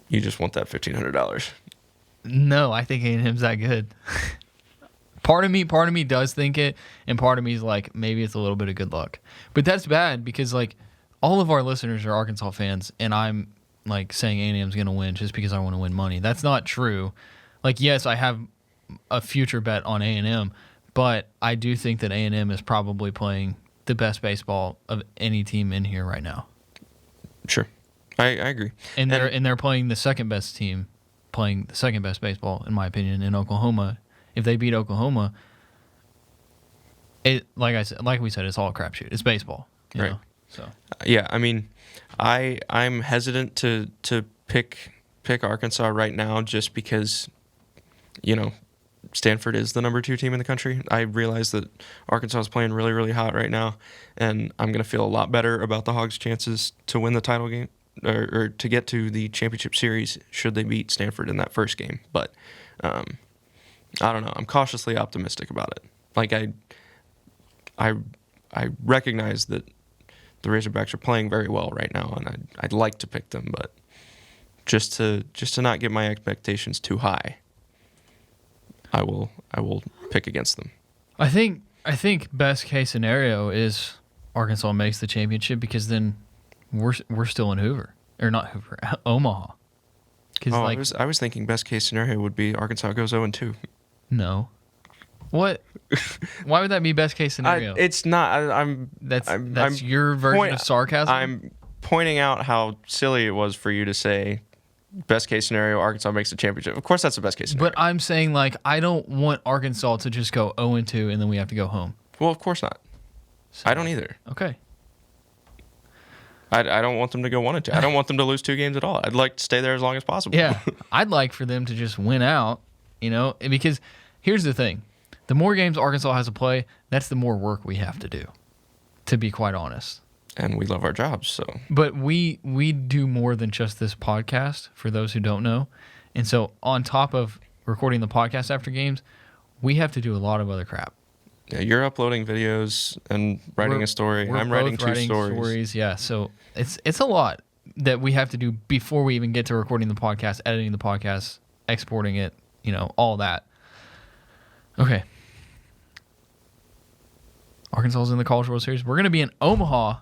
S3: You just want that $1,500.
S2: No, I think A&M's that good. Part of me does think it, and part of me is like, maybe it's a little bit of good luck. But that's bad because, like, all of our listeners are Arkansas fans, and I'm, like, saying A&M's going to win just because I want to win money. That's not true. Like, yes, I have a future bet on A&M, but I do think that A&M is probably playing the best baseball of any team in here right now.
S3: Sure. I agree.
S2: And they're playing the second best team, playing the second best baseball, in my opinion, in Oklahoma. If they beat Oklahoma, like we said, it's all a crapshoot. It's baseball, you know? So
S3: yeah, I mean, I'm hesitant to pick Arkansas right now just because, you know, Stanford is the number 2 team in the country. I realize that Arkansas is playing really, really hot right now, and I'm going to feel a lot better about the Hogs' chances to win the title game or to get to the championship series should they beat Stanford in that first game. But I don't know. I'm cautiously optimistic about it. Like I recognize that the Razorbacks are playing very well right now, and I'd like to pick them, but just to not get my expectations too high, I will pick against them.
S2: I think best case scenario is Arkansas makes the championship because then we're still in Hoover, or not Hoover, Omaha.
S3: I was thinking best case scenario would be Arkansas goes 0-2.
S2: No. What? Why would that be best case scenario?
S3: It's not.
S2: That's your version of sarcasm.
S3: I'm pointing out how silly it was for you to say best case scenario Arkansas makes the championship. Of course, that's the best case scenario.
S2: But I'm saying, like, I don't want Arkansas to just go 0-2 and then we have to go home.
S3: Well, of course not.
S2: So,
S3: I don't either.
S2: Okay.
S3: I don't want them to go 1-2. I don't want them to lose 2 games at all. I'd like to stay there as long as possible.
S2: Yeah. I'd like for them to just win out, you know, because here's the thing. The more games Arkansas has to play, that's the more work we have to do, to be quite honest.
S3: And we love our jobs, so.
S2: But we do more than just this podcast, for those who don't know. And so on top of recording the podcast after games, we have to do a lot of other crap.
S3: Yeah, you're uploading videos and writing a story. I'm writing 2 stories.
S2: Yeah, so it's a lot that we have to do before we even get to recording the podcast, editing the podcast, exporting it, you know, all that. Okay. Arkansas's in the College World Series. We're going to be in Omaha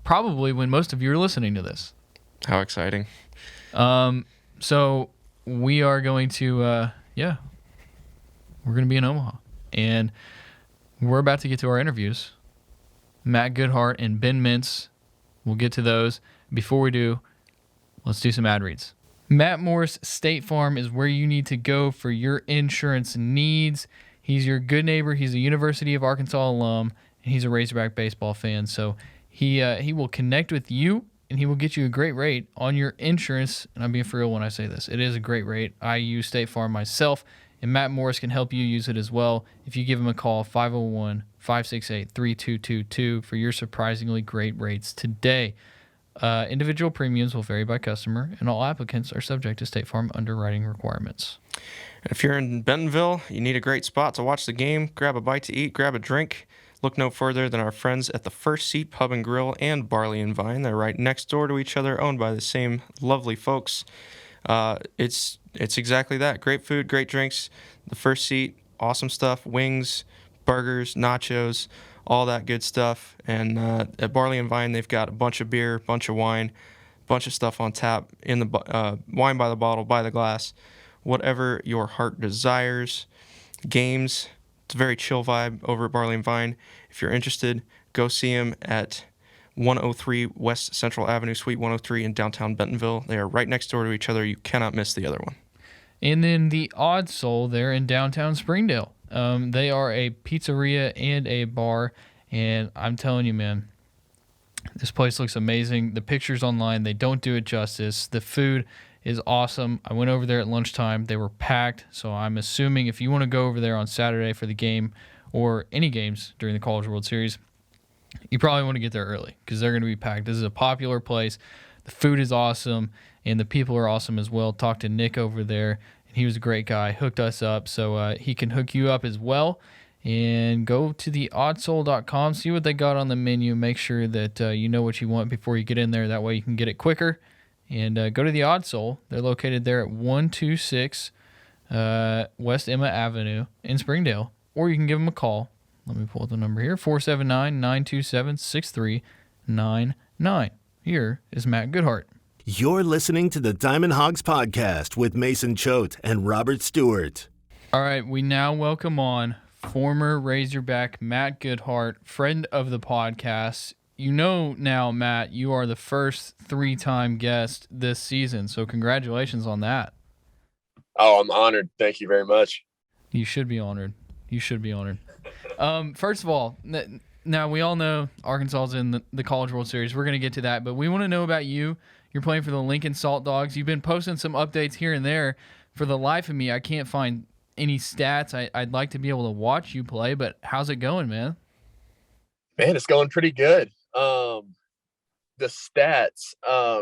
S2: probably when most of you are listening to this.
S3: How exciting.
S2: So we are going to, we're going to be in Omaha. And we're about to get to our interviews. Matt Goodheart and Ben Mintz. We'll get to those. Before we do, let's do some ad reads. Matt Morris State Farm is where you need to go for your insurance needs. He's your good neighbor. He's a University of Arkansas alum, and he's a Razorback baseball fan. So he will connect with you, and he will get you a great rate on your insurance. And I'm being for real when I say this. It is a great rate. I use State Farm myself, and Matt Morris can help you use it as well. If you give him a call, 501-568-3222 for your surprisingly great rates today. Individual premiums will vary by customer, and all applicants are subject to State Farm underwriting requirements.
S3: If you're in Bentonville, you need a great spot to watch the game, grab a bite to eat, grab a drink. Look no further than our friends at the First Seat Pub and Grill and Barley and Vine. They're right next door to each other, owned by the same lovely folks. It's exactly that. Great food, great drinks. The First Seat, awesome stuff. Wings, burgers, nachos, all that good stuff. And at Barley and Vine, they've got a bunch of beer, bunch of wine, bunch of stuff on tap, in the wine by the bottle, by the glass, whatever your heart desires. Games, it's a very chill vibe over at Barley and Vine. If you're interested, go see them at 103 West Central Avenue, Suite 103 in downtown Bentonville. They are right next door to each other. You cannot miss the other one.
S2: And then the Odd Soul, they're in downtown Springdale. They are a pizzeria and a bar, and I'm telling you, man, this place looks amazing. The pictures online, they don't do it justice. The food is awesome. I went over there at lunchtime. They were packed, so I'm assuming if you want to go over there on Saturday for the game or any games during the College World Series, you probably want to get there early because they're going to be packed. This is a popular place. The food is awesome, and the people are awesome as well. Talked to Nick over there, and he was a great guy. Hooked us up, so he can hook you up as well. And go to the oddsoul.com, see what they got on the menu. Make sure that you know what you want before you get in there. That way you can get it quicker. And go to the Odd Soul. They're located there at 126 West Emma Avenue in Springdale. Or you can give them a call. Let me pull up the number here, 479-927-6399. Here is Matt Goodheart.
S4: You're listening to the Diamond Hogs Podcast with Mason Choate and Robert Stewart.
S2: All right, we now welcome on former Razorback Matt Goodheart, friend of the podcast. You know now, Matt, you are the first 3-time guest this season, so congratulations on that.
S1: Oh, I'm honored. Thank you very much.
S2: You should be honored. You should be honored. First of all, now we all know Arkansas is in the College World Series. We're going to get to that, but we want to know about you. You're playing for the Lincoln Salt Dogs. You've been posting some updates here and there. For the life of me, I can't find any stats. I'd like to be able to watch you play, but how's it going, man?
S1: Man, it's going pretty good. The stats, I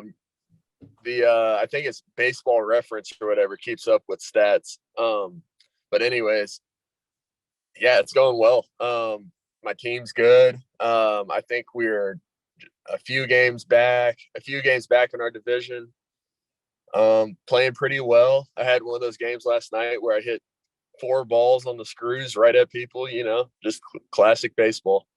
S1: think it's Baseball Reference or whatever keeps up with stats. But anyways, yeah, it's going well. My team's good. I think we're a few games back in our division. Playing pretty well. I had one of those games last night where I hit 4 balls on the screws right at people, just classic baseball.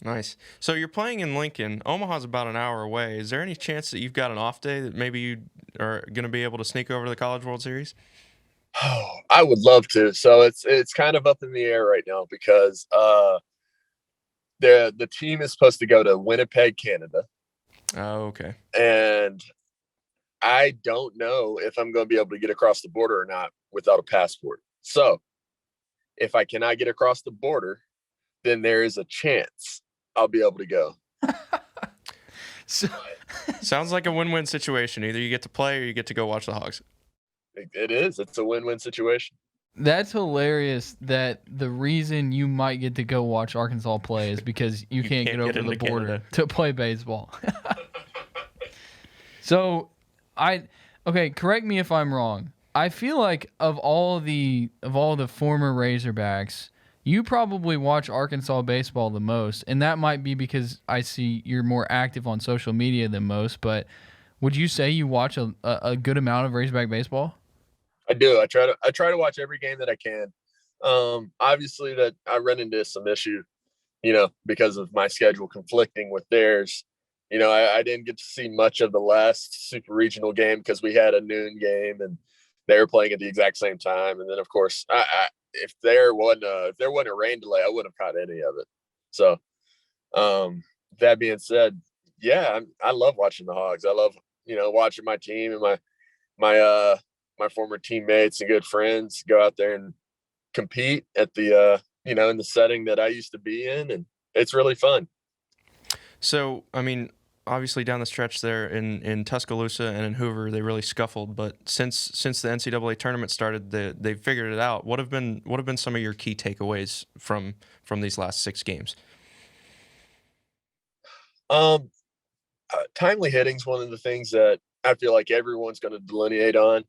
S3: Nice. So you're playing in Lincoln. Omaha's about an hour away. Is there any chance that you've got an off day that maybe you are going to be able to sneak over to the College World Series?
S1: Oh, I would love to. So it's kind of up in the air right now because the team is supposed to go to Winnipeg, Canada.
S3: Oh, okay.
S1: And I don't know if I'm going to be able to get across the border or not without a passport. So if I cannot get across the border, then there is a chance I'll be able to go.
S3: Sounds like a win-win situation. Either you get to play or you get to go watch the Hogs.
S1: It is. It's a win-win situation.
S2: That's hilarious that the reason you might get to go watch Arkansas play is because you can't get over the border
S3: Canada
S2: to play baseball. So, correct me if I'm wrong. I feel like of all the former Razorbacks, you probably watch Arkansas baseball the most, and that might be because I see you're more active on social media than most, but would you say you watch a good amount of Razorback baseball?
S1: I do. I try to watch every game that I can. Obviously that I run into some issue, because of my schedule conflicting with theirs. I didn't get to see much of the last super regional game because we had a noon game and they were playing at the exact same time. And then of course, if there wasn't a rain delay, I wouldn't have caught any of it. So, that being said, yeah, I love watching the Hogs. I love, watching my team and my former teammates and good friends go out there and compete at the, in the setting that I used to be in. And it's really fun.
S3: So, I mean, obviously down the stretch there in Tuscaloosa and in Hoover, they really scuffled. But since the NCAA tournament started, they figured it out. What have been some of your key takeaways from these last 6 games?
S1: Timely hitting's one of the things that I feel like everyone's going to delineate on.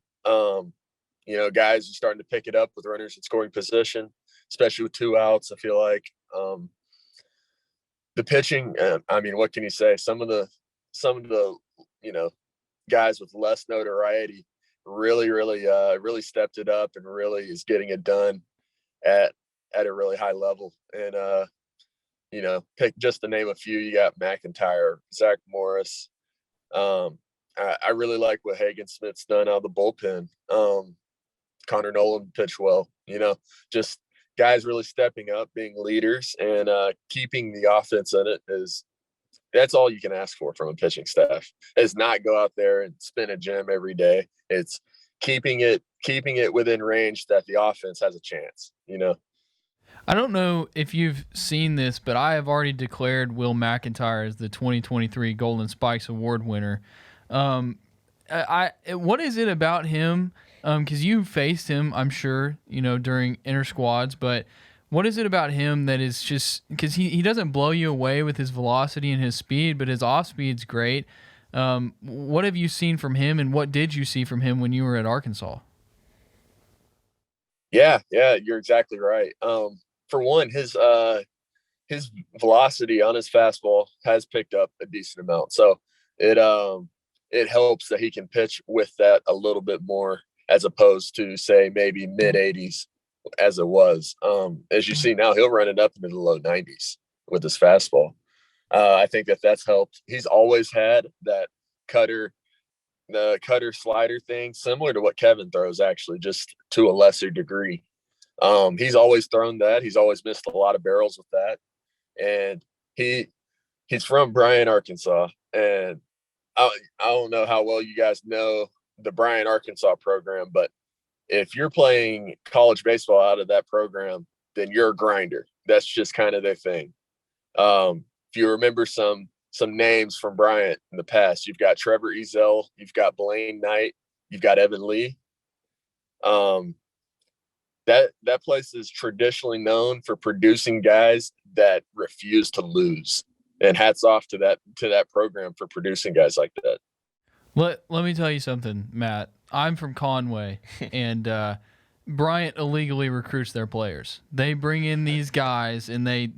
S1: Guys are starting to pick it up with runners in scoring position, especially with 2 outs. I feel like the pitching. What can you say? Some of the guys with less notoriety really stepped it up and really is getting it done at a really high level. And pick just to name a few. You got McIntyre, Zach Morris. I really like what Hagen Smith's done out of the bullpen. Connor Nolan pitched well. Just guys really stepping up, being leaders, and keeping the offense in it that's all you can ask for from a pitching staff. Is not go out there and spin a gem every day. It's keeping it within range that the offense has a chance.
S2: I don't know if you've seen this, but I have already declared Will McIntyre as the 2023 Golden Spikes Award winner. What is it about him? Because you faced him, I'm sure, during inter squads. But What is it about him that is just because he doesn't blow you away with his velocity and his speed, but his off speed's great. What have you seen from him, and what did you see from him when you were at Arkansas?
S1: Yeah, you're exactly right. For one, his velocity on his fastball has picked up a decent amount, so it helps that he can pitch with that a little bit more as opposed to say maybe mid 80s as it was. As you see now, he'll run it up into the low 90s with his fastball. I think that's helped. He's always had that the cutter slider thing, similar to what Kevin throws, actually, just to a lesser degree. He's always thrown that. He's always missed a lot of barrels with that. And he's from Bryan, Arkansas. And I don't know how well you guys know the Bryan, Arkansas program, but if you're playing college baseball out of that program, then you're a grinder. That's just kind of their thing. If you remember some names from Bryant in the past, you've got Trevor Ezell, you've got Blaine Knight, you've got Evan Lee. That place is traditionally known for producing guys that refuse to lose. And hats off to that program for producing guys like that.
S2: Let me tell you something, Matt. I'm from Conway, and Bryant illegally recruits their players. They bring in these guys, and they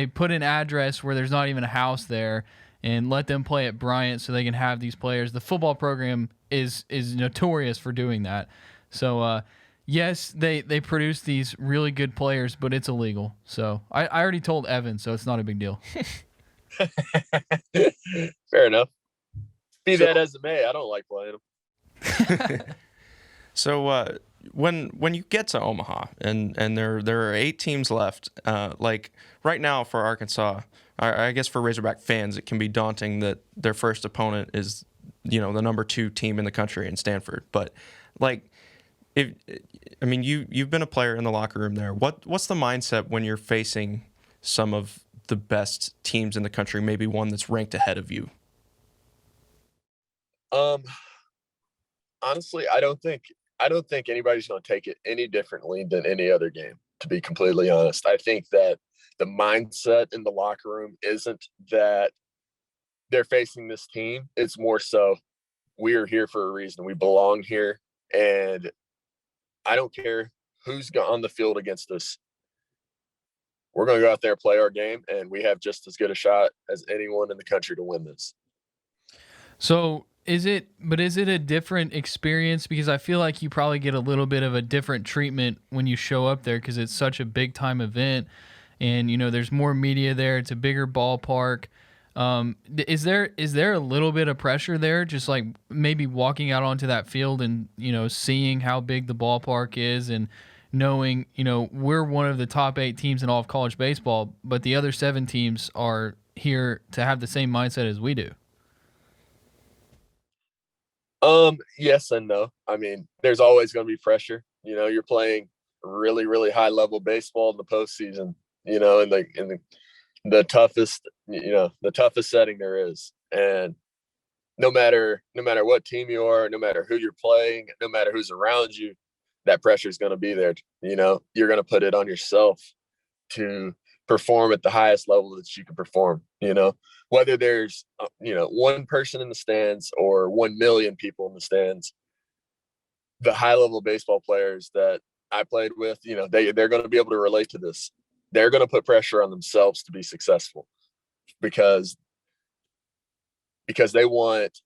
S2: put an address where there's not even a house there, and let them play at Bryant so they can have these players. The football program is notorious for doing that. So yes, they produce these really good players, but it's illegal. So I already told Evan, so it's not a big deal.
S1: Fair enough. Be that as it may, I don't like playing them.
S3: So when you get to Omaha and there are 8 teams left, like right now for Arkansas, I guess for Razorback fans, it can be daunting that their first opponent is the number 2 team in the country in Stanford. But like, you've been a player in the locker room there. What's the mindset when you're facing some of the best teams in the country, maybe one that's ranked ahead of you?
S1: Honestly, I don't think anybody's going to take it any differently than any other game, to be completely honest. I think that the mindset in the locker room isn't that they're facing this team. It's more so we're here for a reason. We belong here, and I don't care who's on the field against us. We're going to go out there, play our game, and we have just as good a shot as anyone in the country to win this.
S2: So is it a different experience? Because I feel like you probably get a little bit of a different treatment when you show up there because it's such a big time event, and there's more media there. It's a bigger ballpark. Is there a little bit of pressure there, just like maybe walking out onto that field and seeing how big the ballpark is and knowing we're one of the top 8 teams in all of college baseball, but the other 7 teams are here to have the same mindset as we do?
S1: Yes and no. There's always going to be pressure. You're playing really, really high level baseball in the postseason, in the toughest, the toughest setting there is. And no matter what team you are, no matter who you're playing, no matter who's around you, that pressure is going to be there. You're going to put it on yourself to perform at the highest level that you can perform, whether there's, one person in the stands or 1 million people in the stands. The high level baseball players that I played with, they're going to be able to relate to this. They're going to put pressure on themselves to be successful because they want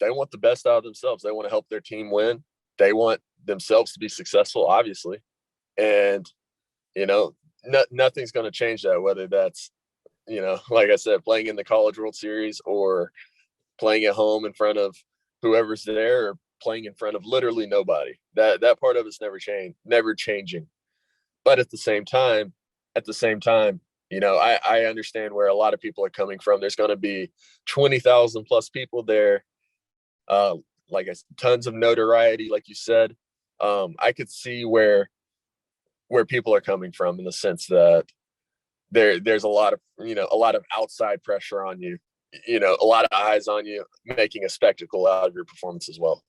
S1: the best out of themselves. They want to help their team win. They want themselves to be successful, obviously. And, nothing's going to change that, whether that's, like I said, playing in the College World Series or playing at home in front of whoever's there or playing in front of literally nobody. That part of it's never changing. But at the same time, I understand where a lot of people are coming from. There's going to be 20,000 plus people there. Like I said, tons of notoriety, like you said. I could see where people are coming from in the sense that there's a lot of outside pressure on you, a lot of eyes on you, making a spectacle out of your performance as well.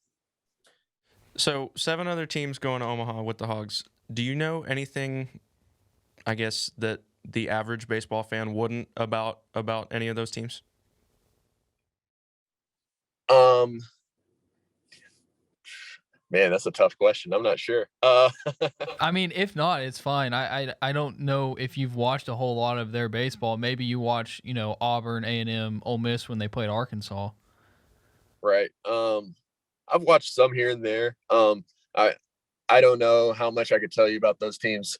S3: So 7 other teams going to Omaha with the Hogs. Do you know anything I guess, that the average baseball fan wouldn't about any of those teams?
S1: Man, that's a tough question. I'm not sure.
S2: I mean, if not, it's fine. I don't know if you've watched a whole lot of their baseball. Maybe you watch, Auburn, A&M, Ole Miss when they played Arkansas.
S1: Right. I've watched some here and there. I don't know how much I could tell you about those teams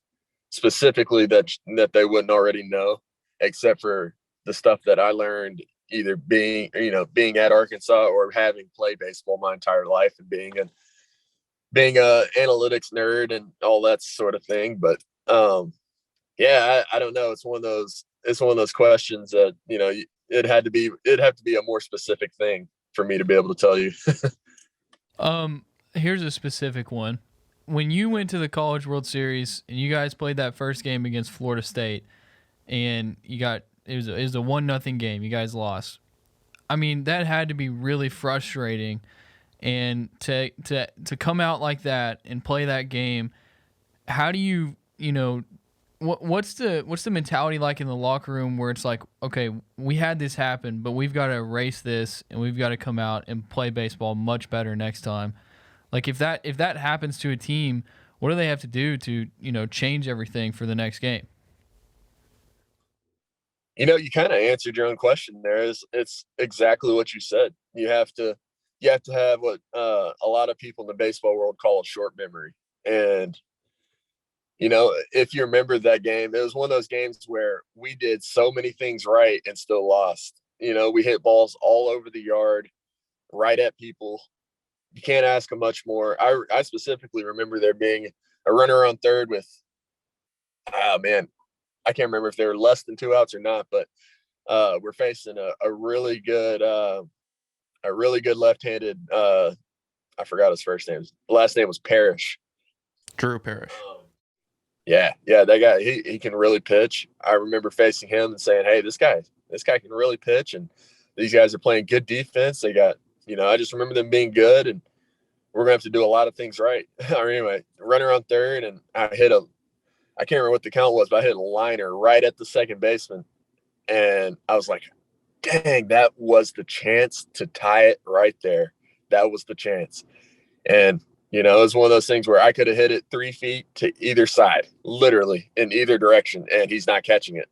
S1: specifically that they wouldn't already know, except for the stuff that I learned either being at Arkansas or having played baseball my entire life and being a analytics nerd and all that sort of thing. But yeah, I don't know. It's one of those questions that it'd have to be a more specific thing for me to be able to tell you.
S2: Here's a specific one. When you went to the College World Series and you guys played that first game against Florida State, and it was a 1-0 game, you guys lost. I mean, that had to be really frustrating, and to come out like that and play that game. How do you what's the mentality like in the locker room where it's like, okay, we had this happen, but we've got to erase this and we've got to come out and play baseball much better next time? Like if that happens to a team, what do they have to do to, change everything for the next game?
S1: You kind of answered your own question there. It's exactly what you said. You have to have what a lot of people in the baseball world call a short memory. And if you remember that game, it was one of those games where we did so many things right and still lost. We hit balls all over the yard, right at people. You can't ask them much more. I specifically remember there being a runner on third with, man, I can't remember if they were less than 2 outs or not, but we're facing a really good left-handed. I forgot his first name. The last name was Parrish.
S3: Drew Parrish.
S1: Yeah, that guy, he can really pitch. I remember facing him and saying, "Hey, this guy can really pitch, and these guys are playing good defense. They got, I just remember them being good, and we're gonna have to do a lot of things right." Anyway, runner on third, and I can't remember what the count was, but I hit a liner right at the second baseman, and I was like, "Dang, that was the chance to tie it right there. That was the chance." And it was one of those things where I could have hit it 3 feet to either side, literally in either direction, and he's not catching it.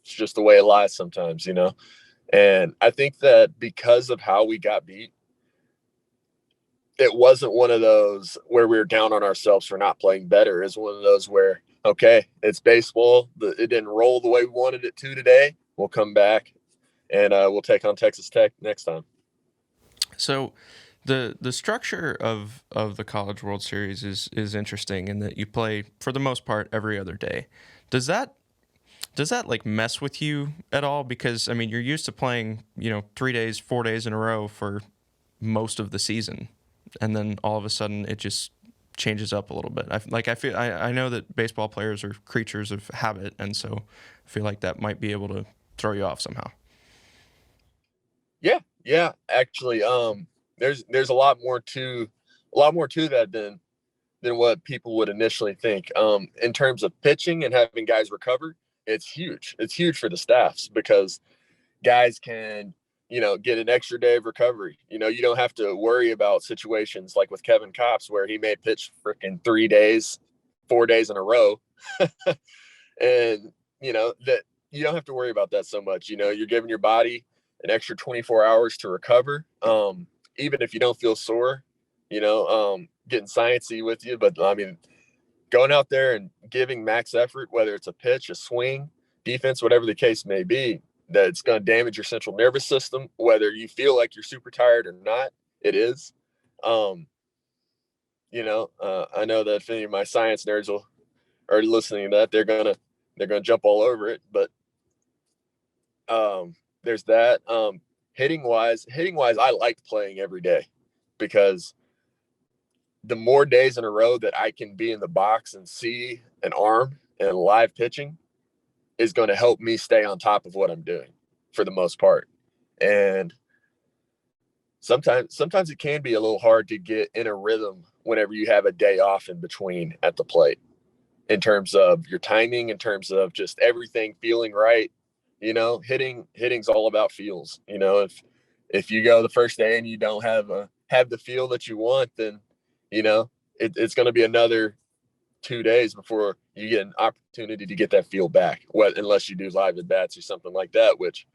S1: It's just the way it lies sometimes, And I think that because of how we got beat, it wasn't one of those where we were down on ourselves for not playing better. It's one of those where, okay, it's baseball. It didn't roll the way we wanted it to today. We'll come back and we'll take on Texas Tech next time.
S3: So the structure of the College World Series is interesting in that you play, for the most part, every other day. Does that like mess with you at all? Because I mean, you're used to playing 3 days, 4 days in a row for most of the season, and then all of a sudden it just changes up a little bit. I know that baseball players are creatures of habit, and so I feel like that might be able to throw you off somehow.
S1: Yeah. Actually, there's a lot more to that than what people would initially think. In terms of pitching and having guys recover, it's huge. It's huge for the staffs because guys can, get an extra day of recovery. You don't have to worry about situations like with Kevin Kopps where he may pitch freaking 3 days, 4 days in a row. And, that you don't have to worry about that so much. You're giving your body an extra 24 hours to recover. Even if you don't feel sore, getting sciencey with you. But I mean, going out there and giving max effort, whether it's a pitch, a swing, defense, whatever the case may be, that it's going to damage your central nervous system, whether you feel like you're super tired or not, it is. I know that if any of my science nerds are listening to that, they're gonna jump all over it. But there's that. Hitting wise, I like playing every day because the more days in a row that I can be in the box and see an arm and live pitching is going to help me stay on top of what I'm doing for the most part. And sometimes it can be a little hard to get in a rhythm whenever you have a day off in between at the plate. in terms of your timing, in terms of just everything feeling right. Hitting's all about feels. If you go the first day and you don't have the feel that you want, then it's going to be another 2 days before you get an opportunity to get that feel back. Unless you do live at bats or something like that, which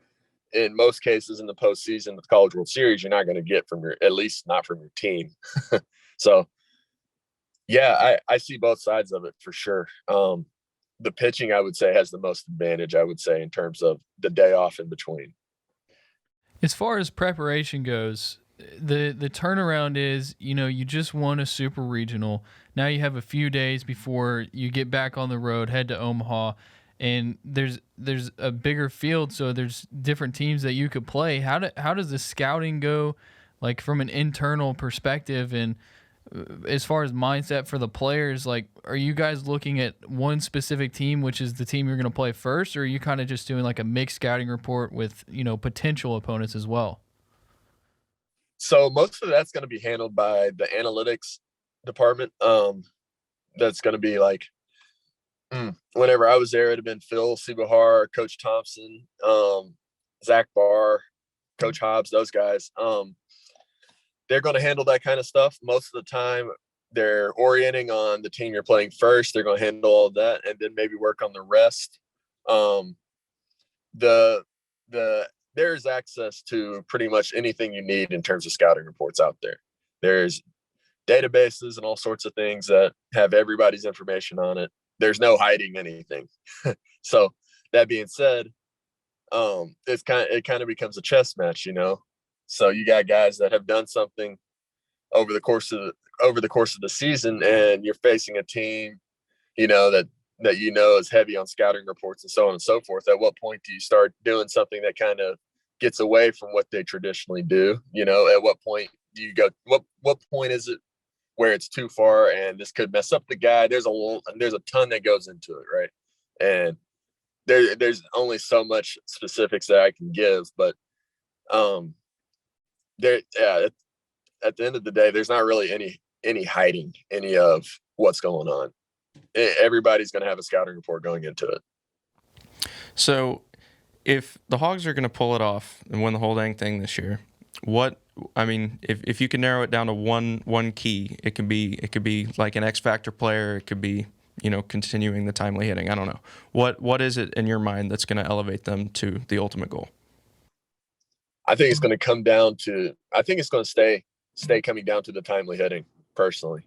S1: in most cases in the postseason of the College World Series, you're not going to get at least not from your team. So yeah, I see both sides of it for sure. The pitching, I would say, has the most advantage, I would say, in terms of the day off in between.
S2: As far as preparation goes, the turnaround is, you just won a super regional. Now you have a few days before you get back on the road, head to Omaha, and there's a bigger field, so there's different teams that you could play. How does the scouting go, like from an internal perspective, and as far as mindset for the players? Like, are you guys looking at one specific team, which is the team you're going to play first, or are you kind of just doing like a mixed scouting report with, potential opponents as well?
S1: So most of that's going to be handled by the analytics department. That's going to be like, whenever I was there, it'd have been Phil Seebahar, Coach Thompson, Zach Barr, Coach Hobbs, those guys. They're going to handle that kind of stuff. Most of the time, they're orienting on the team you're playing first. They're going to handle all of that and then maybe work on the rest. There's access to pretty much anything you need in terms of scouting reports out there. There's databases and all sorts of things that have everybody's information on it. There's no hiding anything. So that being said, it kind of becomes a chess match, So you got guys that have done something over the course of the season, and you're facing a team, that is heavy on scouting reports and so on and so forth. At what point do you start doing something that kind of gets away from what they traditionally do? At what point do you go? What point is it where it's too far and this could mess up the guy? There's a ton that goes into it, right? And there's only so much specifics that I can give, but at the end of the day, there's not really any hiding any of what's going on. Everybody's going to have a scouting report going into it.
S3: So if the Hogs are going to pull it off and win the whole dang thing this year, if you can narrow it down to one key, it could be like an X factor player. It could be, continuing the timely hitting. I don't know. What is it in your mind that's going to elevate them to the ultimate goal?
S1: I think it's going to come down to, I think it's going to stay coming down to the timely hitting personally.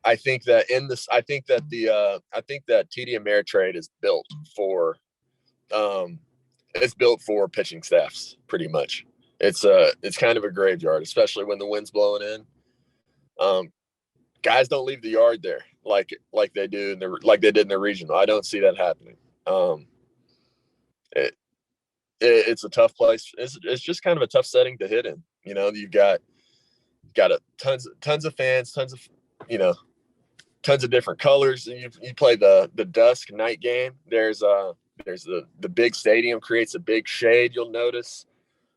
S1: I think that TD Ameritrade is built for, for pitching staffs pretty much. It's kind of a graveyard, especially when the wind's blowing in. Guys don't leave the yard there like they do like they did in the regional. I don't see that happening. It's a tough place. It's just kind of a tough setting to hit in. You've got tons of fans, tons of different colors. You play the dusk night game. There's the big stadium creates a big shade. You'll notice.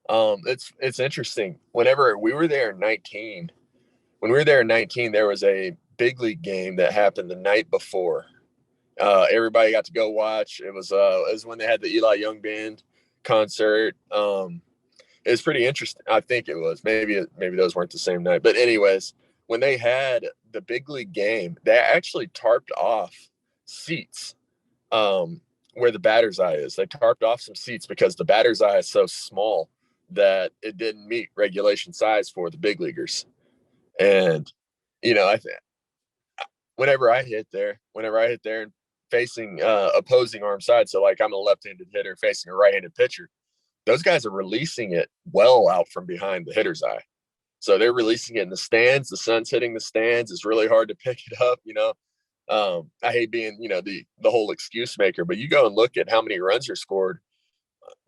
S1: It's interesting. Whenever we were there in 19, there was a big league game that happened the night before. Everybody got to go watch. It was when they had the Eli Young band concert. It was pretty interesting. I think it was maybe those weren't the same night, but anyways, when they had the big league game, they actually tarped off seats where the batter's eye is. They tarped off some seats because the batter's eye is so small that it didn't meet regulation size for the big leaguers. And I think whenever I hit there and facing opposing arm side, so like I'm a left-handed hitter facing a right-handed pitcher, those guys are releasing it well out from behind the hitter's eye. So they're releasing it in the stands. The sun's hitting the stands. It's really hard to pick it up, I hate being, the whole excuse maker, but you go and look at how many runs are scored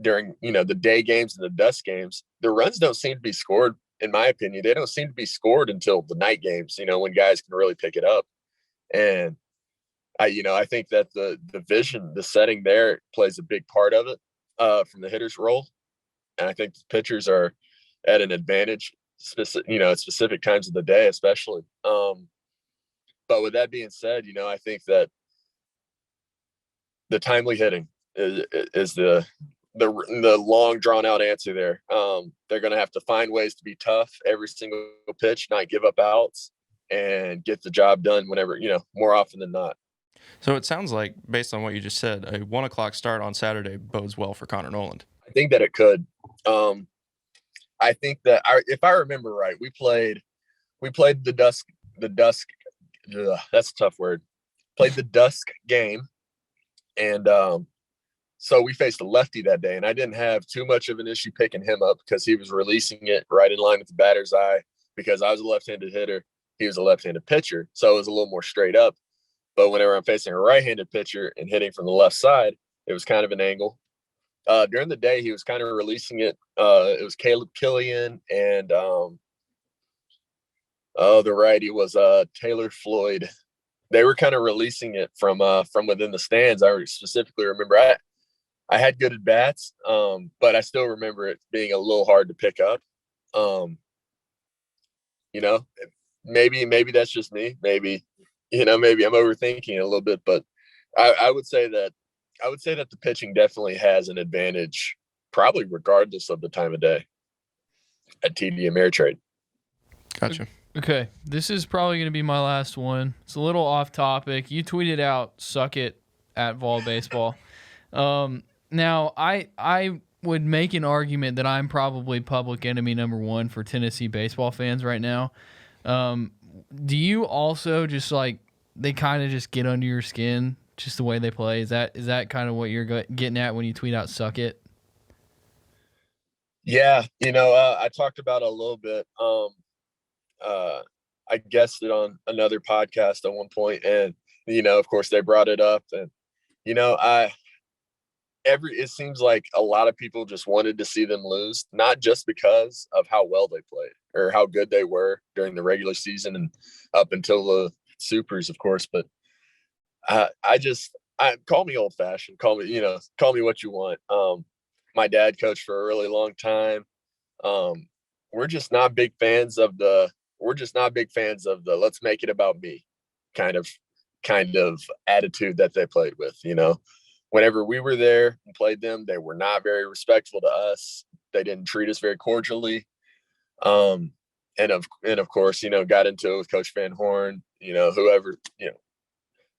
S1: during, the day games and the dusk games. The runs don't seem to be scored, in my opinion. They don't seem to be scored until the night games, when guys can really pick it up. And I think that the vision, the setting there plays a big part of it from the hitter's role. And I think the pitchers are at an advantage, specific times of the day, especially. But with that being said, I think that the timely hitting is the long drawn out answer there. They're going to have to find ways to be tough every single pitch, not give up outs, and get the job done whenever, more often than not.
S3: So it sounds like, based on what you just said, a 1 o'clock start on Saturday bodes well for Connor Noland.
S1: I think that it could. I think that if I remember right, we played the dusk. That's a tough word. Played the dusk game, and so we faced a lefty that day, and I didn't have too much of an issue picking him up because he was releasing it right in line with the batter's eye. Because I was a left-handed hitter, he was a left-handed pitcher, so it was a little more straight up. But whenever I'm facing a right-handed pitcher and hitting from the left side, it was kind of an angle. During the day, he was kind of releasing it. It was Caleb Killian and the righty was Taylor Floyd. They were kind of releasing it from within the stands. I specifically remember I had good at bats, but I still remember it being a little hard to pick up. Maybe that's just me. Maybe I'm overthinking it a little bit, but I would say that the pitching definitely has an advantage, probably regardless of the time of day at TD Ameritrade.
S3: Gotcha.
S2: Okay, this is probably going to be my last one. It's a little off topic. You tweeted out "suck it" at Vol Baseball. Now, I would make an argument that I'm probably public enemy number one for Tennessee baseball fans right now. Do you also just they kind of just get under your skin, just the way they play? Is that kind of what you're getting at when you tweet out "suck it"?
S1: Yeah, I talked about it a little bit. I guessed it on another podcast at one point, and of course they brought it up, and it seems like a lot of people just wanted to see them lose, not just because of how well they played or how good they were during the regular season and up until the supers, of course, but call me old fashioned, call me what you want. My dad coached for a really long time. We're just not big fans of the let's make it about me kind of attitude that they played with. Whenever we were there and played them, they were not very respectful to us. They didn't treat us very cordially. And of course, got into it with Coach Van Horn, whoever,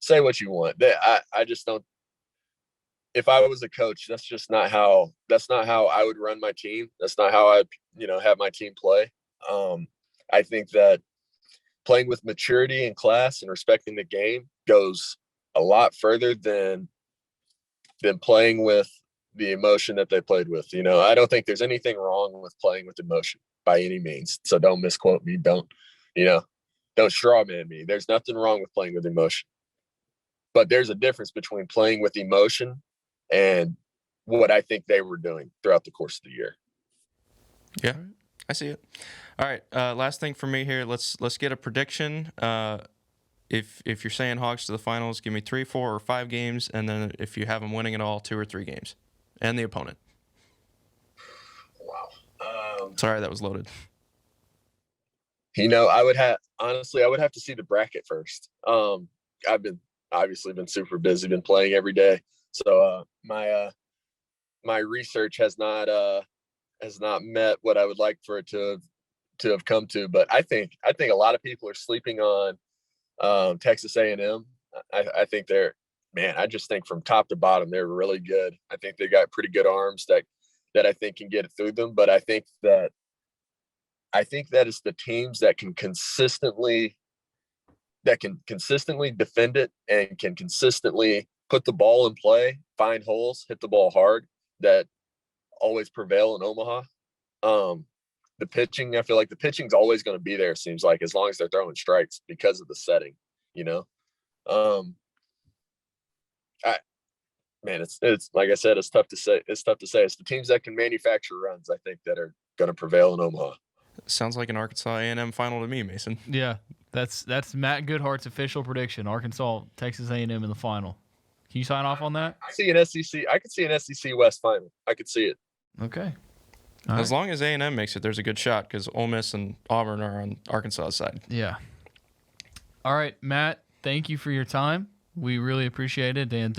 S1: say what you want. I just don't. If I was a coach, that's not how I would run my team. That's not how I'd, have my team play. I think that playing with maturity and class and respecting the game goes a lot further than playing with the emotion that they played with. I don't think there's anything wrong with playing with emotion by any means. So don't misquote me. Don't straw man me. There's nothing wrong with playing with emotion. But there's a difference between playing with emotion and what I think they were doing throughout the course of the year.
S3: Yeah, I see it. All right, last thing for me here. Let's get a prediction. If you're saying Hogs to the finals, give me 3, 4, or 5 games, and then if you have them winning it all, 2 or 3 games, and the opponent.
S1: Wow.
S3: Sorry, that was loaded.
S1: I would have to see the bracket first. I've been super busy, been playing every day, so my research has not met what I would like for it to have come to. But I think a lot of people are sleeping on Texas A&M. I think I just think from top to bottom they're really good. I think they got pretty good arms that I think can get it through them. But I think that it's the teams that can consistently defend it and can consistently put the ball in play, find holes, hit the ball hard, that always prevail in Omaha. The pitching, I feel like the pitching's always going to be there, seems like, as long as they're throwing strikes because of the setting, it's like I said, it's tough to say. It's the teams that can manufacture runs, I think, that are going to prevail in Omaha.
S3: Sounds like an Arkansas A&M final to me, Mason.
S2: Yeah, that's Matt Goodhart's official prediction. Arkansas, Texas A&M in the final. Can you sign off on that?
S1: I could see an SEC West final. I could see it.
S2: Okay.
S3: As long as A&M makes it, there's a good shot because Ole Miss and Auburn are on Arkansas' side.
S2: Yeah. All right, Matt, thank you for your time. We really appreciate it, and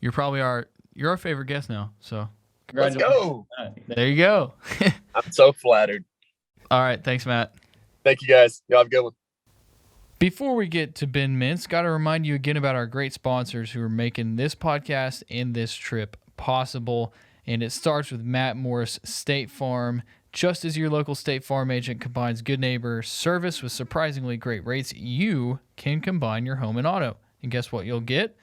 S2: you're probably our favorite guest now. So
S1: Let's go.
S2: there you go.
S1: I'm so flattered.
S2: All right, thanks, Matt.
S1: Thank you, guys. Y'all have a good one.
S2: Before we get to Ben Mintz, got to remind you again about our great sponsors who are making this podcast and this trip possible. And it starts with Matt Morris State Farm. Just as your local State Farm agent combines good neighbor service with surprisingly great rates, you can combine your home and auto. And guess what you'll get?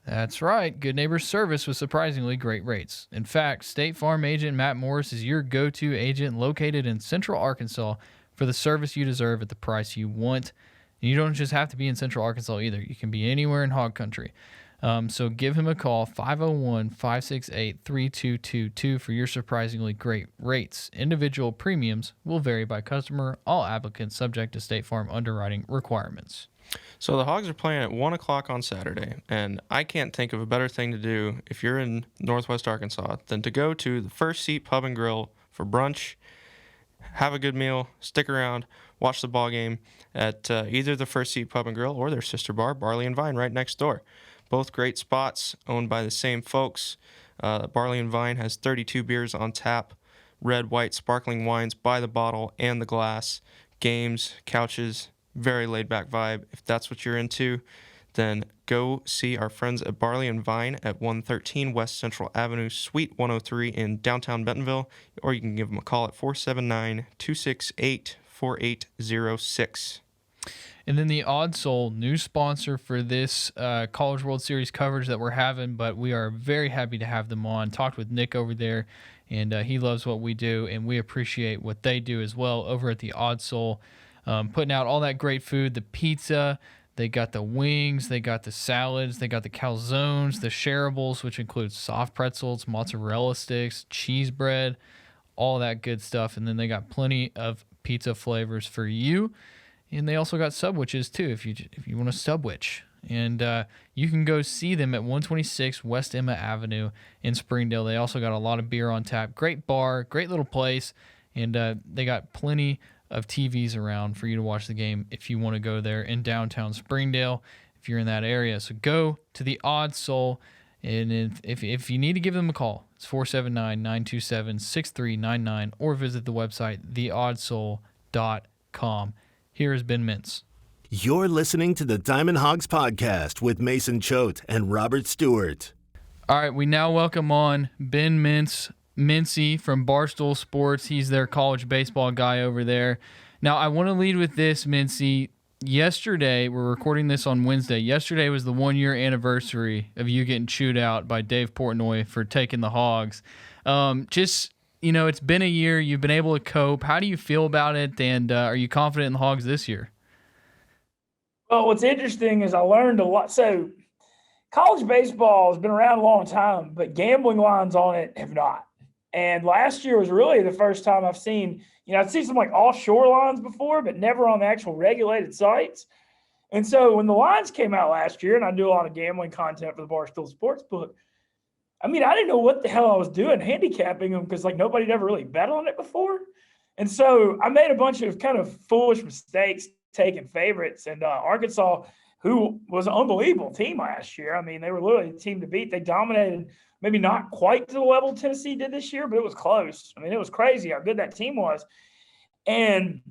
S2: That's right, good neighbor service with surprisingly great rates. In fact, State Farm agent Matt Morris is your go-to agent located in Central Arkansas for the service you deserve at the price you want. And you don't just have to be in Central Arkansas either. You can be anywhere in hog country. So give him a call, 501-568-3222 for your surprisingly great rates. Individual premiums will vary by customer. All applicants subject to State Farm underwriting requirements.
S3: So the Hogs are playing at 1 o'clock on Saturday, and I can't think of a better thing to do if you're in Northwest Arkansas than to go to the First Seat Pub and Grill for brunch, have a good meal, stick around, watch the ball game at either the First Seat Pub and Grill or their sister bar, Barley and Vine, right next door. Both great spots, owned by the same folks. Barley and Vine has 32 beers on tap, red, white, sparkling wines by the bottle and the glass, games, couches, very laid-back vibe. If that's what you're into, then go see our friends at Barley and Vine at 113 West Central Avenue, Suite 103 in downtown Bentonville, or you can give them a call at 479-268-4806.
S2: And then the Odd Soul, new sponsor for this College World Series coverage that we're having, but we are very happy to have them on. Talked with Nick over there, and he loves what we do, and we appreciate what they do as well over at the Odd Soul, putting out all that great food, the pizza. They got the wings, they got the salads, they got the calzones, the shareables, which includes soft pretzels, mozzarella sticks, cheese bread, all that good stuff. And then they got plenty of pizza flavors for you. And they also got subwitches too, if you want a subwitch. And you can go see them at 126 West Emma Avenue in Springdale. They also got a lot of beer on tap. Great bar, great little place. And they got plenty of TVs around for you to watch the game if you want to go there in downtown Springdale, if you're in that area. So go to the Odd Soul, and if you need to give them a call, it's 479-927-6399, or visit the website, theoddsoul.com. Here is Ben Mintz.
S4: You're listening to the Diamond Hogs Podcast with Mason Choate and Robert Stewart.
S2: All right, we now welcome on Ben Mintz, Mincy from Barstool Sports. He's their college baseball guy over there. Now, I want to lead with this, Mincy. Yesterday, we're recording this on Wednesday. Yesterday was the 1-year anniversary of you getting chewed out by Dave Portnoy for taking the Hogs. It's been a year. You've been able to cope. How do you feel about it, and are you confident in the Hogs this year?
S5: Well, what's interesting is I learned a lot. So college baseball has been around a long time, but gambling lines on it have not. And last year was really the first time I've seen, I'd seen some like offshore lines before, but never on the actual regulated sites. And so when the lines came out last year, and I do a lot of gambling content for the Barstool Sports book, I didn't know what the hell I was doing handicapping them because nobody had ever really bet on it before. And so I made a bunch of kind of foolish mistakes taking favorites. And Arkansas, who was an unbelievable team last year, they were literally the team to beat. They dominated, maybe not quite to the level Tennessee did this year, but it was close. It was crazy how good that team was. And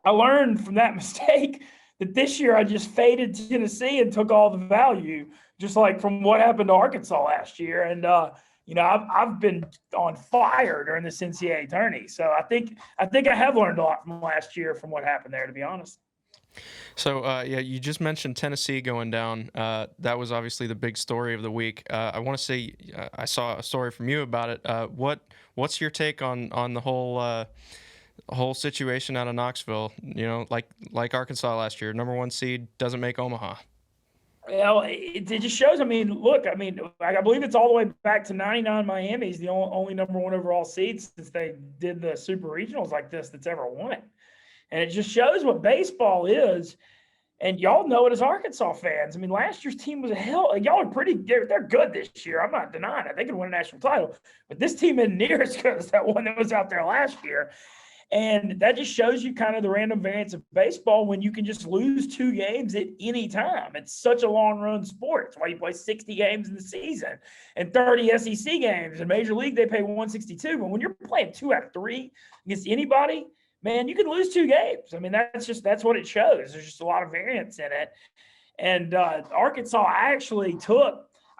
S5: I learned from that mistake that this year I just faded Tennessee and took all the value, just like from what happened to Arkansas last year. And, I've been on fire during this NCAA tourney. So I think I have learned a lot from last year from what happened there, to be honest.
S3: So, you just mentioned Tennessee going down. That was obviously the big story of the week. I want to say I saw a story from you about it. What's your take on the whole situation out of Knoxville? Like Arkansas last year, number 1 seed doesn't make Omaha.
S5: Well, it just shows. I believe it's all the way back to 99 Miami's the only number 1 overall seed since they did the super regionals like this that's ever won it. And it just shows what baseball is. And y'all know it as Arkansas fans. Last year's team was a hell. Y'all are they're good this year. I'm not denying it. They could win a national title. But this team isn't near as good as that one that was out there last year. And that just shows you kind of the random variance of baseball when you can just lose 2 games at any time. It's such a long-run sport. It's why you play 60 games in the season and 30 SEC games. In Major League, they pay 162. But when you're playing 2 out of 3 against anybody, man, you can lose 2 games. I mean, that's what it shows. There's just a lot of variance in it. And Arkansas, I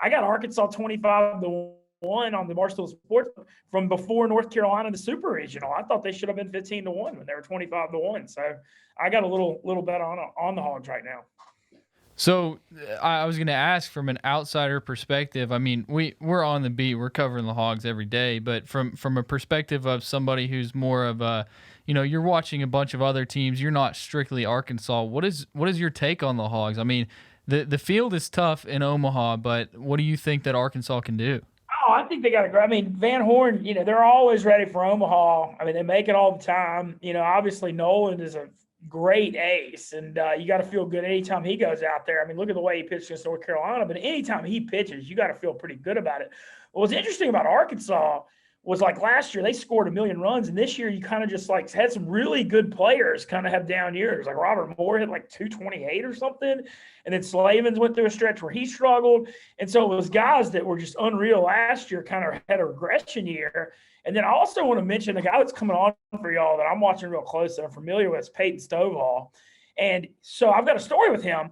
S5: got Arkansas 25-1 on the Barstool Sports from before North Carolina, the Super Regional. I thought they should have been 15-1 when they were 25-1. So I got a little bet on the Hogs right now.
S2: So I was going to ask from an outsider perspective. I mean, we're on the beat. We're covering the Hogs every day. But from a perspective of somebody who's more of a, you're watching a bunch of other teams. You're not strictly Arkansas. What is your take on the Hogs? I mean, the field is tough in Omaha, but what do you think that Arkansas can do?
S5: Oh, I think they got to grow. I mean, Van Horn, they're always ready for Omaha. I mean, they make it all the time. Obviously Nolan is a great ace, and you got to feel good anytime he goes out there. I mean, look at the way he pitched against North Carolina, but anytime he pitches, you got to feel pretty good about it. What's interesting about Arkansas was like last year they scored 1 million runs, and this year you kind of just like had some really good players kind of have down years. Like Robert Moore hit like 228 or something, and then Slavin went through a stretch where he struggled. And so it was guys that were just unreal last year kind of had a regression year. And then I also want to mention a guy that's coming on for y'all that I'm watching real close that I'm familiar with is Peyton Stovall. And so I've got a story with him.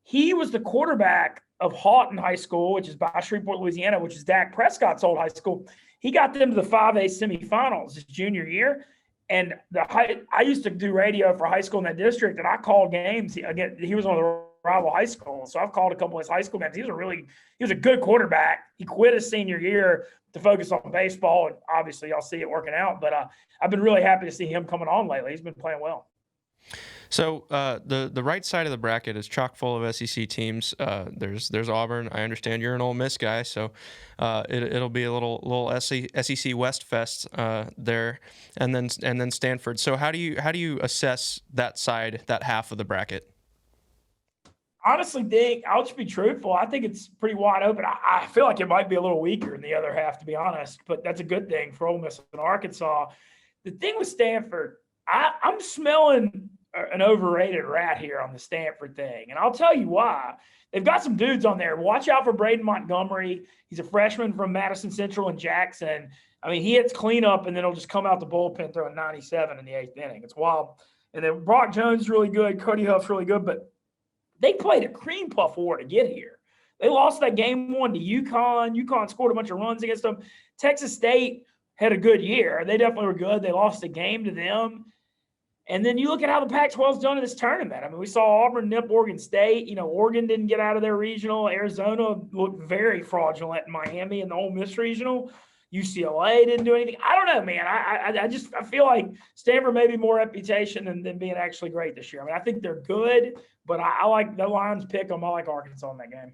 S5: He was the quarterback of Houghton High School, which is by Shreveport, Louisiana, which is Dak Prescott's old high school. He got them to the 5A semifinals his junior year. And I used to do radio for high school in that district, and I called games. He was on the rival high school, so I've called a couple of his high school games. He was a good quarterback. He quit his senior year to focus on baseball, and obviously y'all see it working out. But I've been really happy to see him coming on lately. He's been playing well.
S3: So the right side of the bracket is chock full of SEC teams. There's Auburn. I understand you're an Ole Miss guy, so it'll be a little SEC West fest there, and then Stanford. So how do you assess that side, that half of the bracket?
S5: Honestly, Dick, I'll just be truthful. I think it's pretty wide open. I feel like it might be a little weaker in the other half, to be honest, but that's a good thing for Ole Miss and Arkansas. The thing with Stanford, I'm smelling an overrated rat here on the Stanford thing, and I'll tell you why. They've got some dudes on there. Watch out for Braden Montgomery. He's a freshman from Madison Central and Jackson. I mean, he hits cleanup, and then he'll just come out the bullpen throwing 97 in the 8th inning. It's wild. And then Brock Jones is really good. Cody Huff's really good, but they played a cream puff war to get here. They lost that game 1 to UConn. UConn scored a bunch of runs against them. Texas State had a good year. They definitely were good. They lost a game to them. And then you look at how the Pac-12's done in this tournament. I mean, we saw Auburn nip Oregon State. Oregon didn't get out of their regional. Arizona looked very fraudulent in Miami in the Ole Miss regional. UCLA didn't do anything. I don't know, man. I feel like Stanford may be more reputation than being actually great this year. I mean, I think they're good, but I like the Lions pick them. I like Arkansas in that game.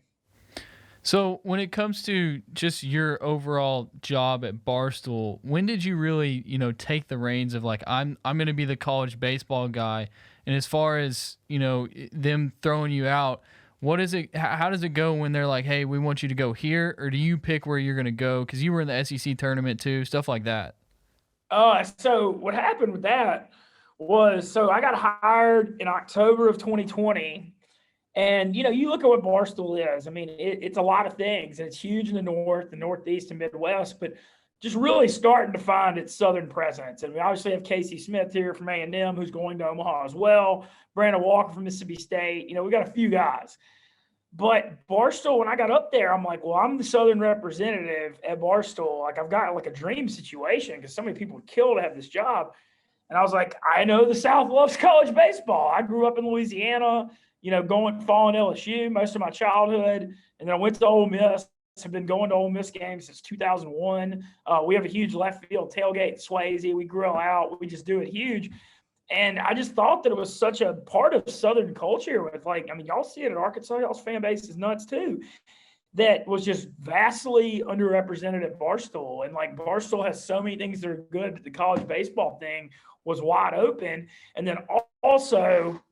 S2: So when it comes to just your overall job at Barstool, when did you really, take the reins of like, I'm going to be the college baseball guy? And as far as, them throwing you out, what is it? How does it go when they're like, hey, we want you to go here? Or do you pick where you're going to go? Because you were in the SEC tournament too, stuff like that.
S5: So what happened with that was, I got hired in October of 2020. And, you look at what Barstool is. I mean, it's a lot of things. And it's huge in the North, the Northeast, and Midwest, but just really starting to find its Southern presence. And we obviously have Casey Smith here from A&M, who's going to Omaha as well. Brandon Walker from Mississippi State. We got a few guys. But Barstool, when I got up there, I'm like, well, I'm the Southern representative at Barstool. Like, I've got like a dream situation because so many people would kill to have this job. And I was like, I know the South loves college baseball. I grew up in Louisiana, following LSU most of my childhood. And then I went to Ole Miss. I've been going to Ole Miss games since 2001. We have a huge left field tailgate in Swayze. We grill out. We just do it huge. And I just thought that it was such a part of Southern culture with y'all see it at Arkansas. Y'all's fan base is nuts too. That was just vastly underrepresented at Barstool. And Barstool has so many things that are good. The college baseball thing was wide open. And then also,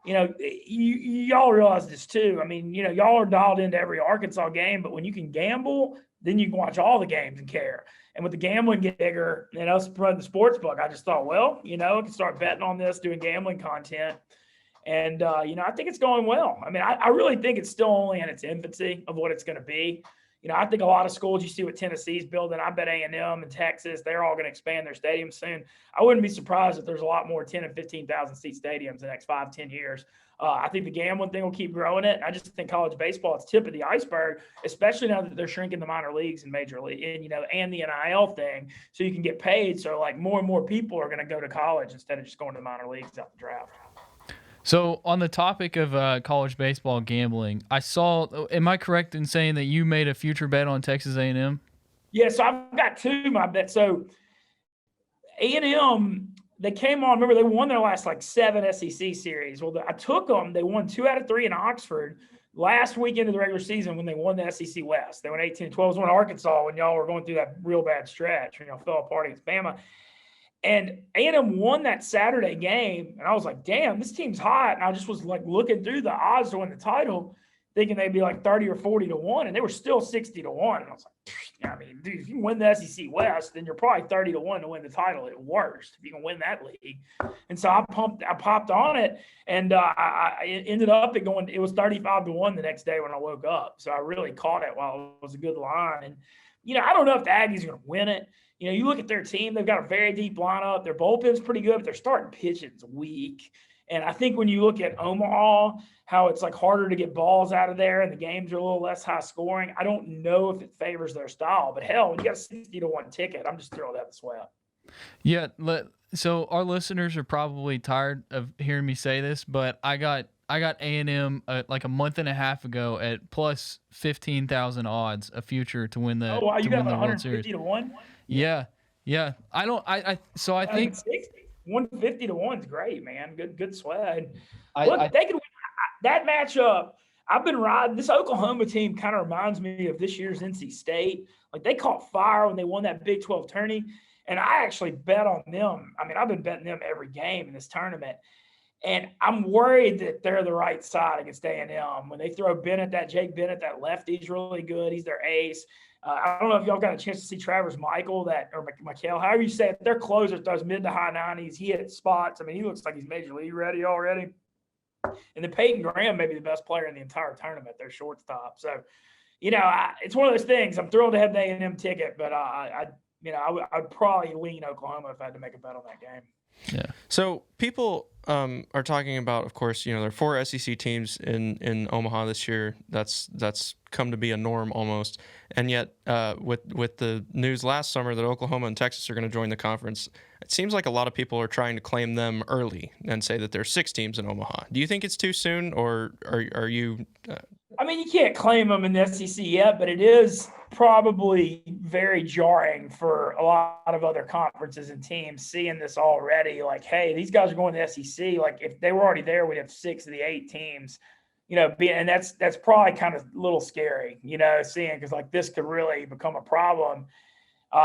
S5: y'all realize this too. I mean, y'all are dialed into every Arkansas game, but when you can gamble, then you can watch all the games and care. And with the gambling getting bigger and us running the sports book, I just thought, well, I can start betting on this, doing gambling content. And, I think it's going well. I mean, I really think it's still only in its infancy of what it's going to be. I think a lot of schools, you see what Tennessee's building. I bet A&M and Texas, they're all going to expand their stadiums soon. I wouldn't be surprised if there's a lot more 10 and 15,000 seat stadiums in the next 5-10 years. I think the gambling thing will keep growing it. I just think college baseball is tip of the iceberg, especially now that they're shrinking the minor leagues and major league and the NIL thing, so you can get paid. So like more and more people are going to go to college instead of just going to the minor leagues out the draft.
S2: So on the topic of college baseball gambling, I saw. Am I correct in saying that you made a future bet on Texas A&M?
S5: Yeah, so I've got two my bets. So A&M, they came on. Remember, they won their last 7 SEC series. Well, I took them. They won 2 out of 3 in Oxford last weekend of the regular season when they won the SEC West. They went 18-12. It was one Arkansas when y'all were going through that real bad stretch. Fell apart against Bama. And A&M won that Saturday game, and I was like, damn, this team's hot. And I just was looking through the odds to win the title, thinking they'd be 30 or 40 to 1, and they were still 60 to 1. And I was like, dude, if you win the SEC West, then you're probably 30 to 1 to win the title at worst, if you can win that league. And so I popped on it, and I ended up it was 35 to 1 the next day when I woke up. So I really caught it while it was a good line. And, I don't know if the Aggies are going to win it. You look at their team, they've got a very deep lineup. Their bullpen's pretty good, but their starting pitching's weak. And I think when you look at Omaha, how it's harder to get balls out of there and the games are a little less high scoring, I don't know if it favors their style. But hell, when you got a 60 to 1 ticket, I'm just thrilled to have the sweat.
S2: Yeah. So our listeners are probably tired of hearing me say this, but I got A&M a month and a half ago at plus 15,000 odds a future to win the.
S5: Oh wow, you got
S2: 150
S5: to 1.
S2: Yeah. I think
S5: 150 to 1 is great, man. Good sweat. Look, they could win that matchup. I've been riding this Oklahoma team. Kind of reminds me of this year's NC State. They caught fire when they won that Big 12 tourney, and I actually bet on them. I mean, I've been betting them every game in this tournament. And I'm worried that they're the right side against A&M. When they throw Jake Bennett, that lefty's really good. He's their ace. I don't know if y'all got a chance to see Travers Michael, or Michael, however you say it. Their closer throws mid to high 90s. He hits spots. I mean, he looks like he's major league ready already. And then Peyton Graham may be the best player in the entire tournament, their shortstop. So, it's one of those things. I'm thrilled to have the A&M ticket, but I'd probably lean Oklahoma if I had to make a bet on that game.
S2: Yeah.
S3: So people are talking about, of course, there are 4 SEC teams in Omaha this year. That's come to be a norm almost. And yet, with the news last summer that Oklahoma and Texas are going to join the conference, it seems like a lot of people are trying to claim them early and say that there are 6 teams in Omaha. Do you think it's too soon, or are you?
S5: I mean, you can't claim them in the SEC yet, but it is probably very jarring for a lot of other conferences and teams seeing this already. Hey, these guys are going to the SEC. If they were already there, we'd have 6 of the 8 teams, and that's probably kind of a little scary, seeing, because this could really become a problem.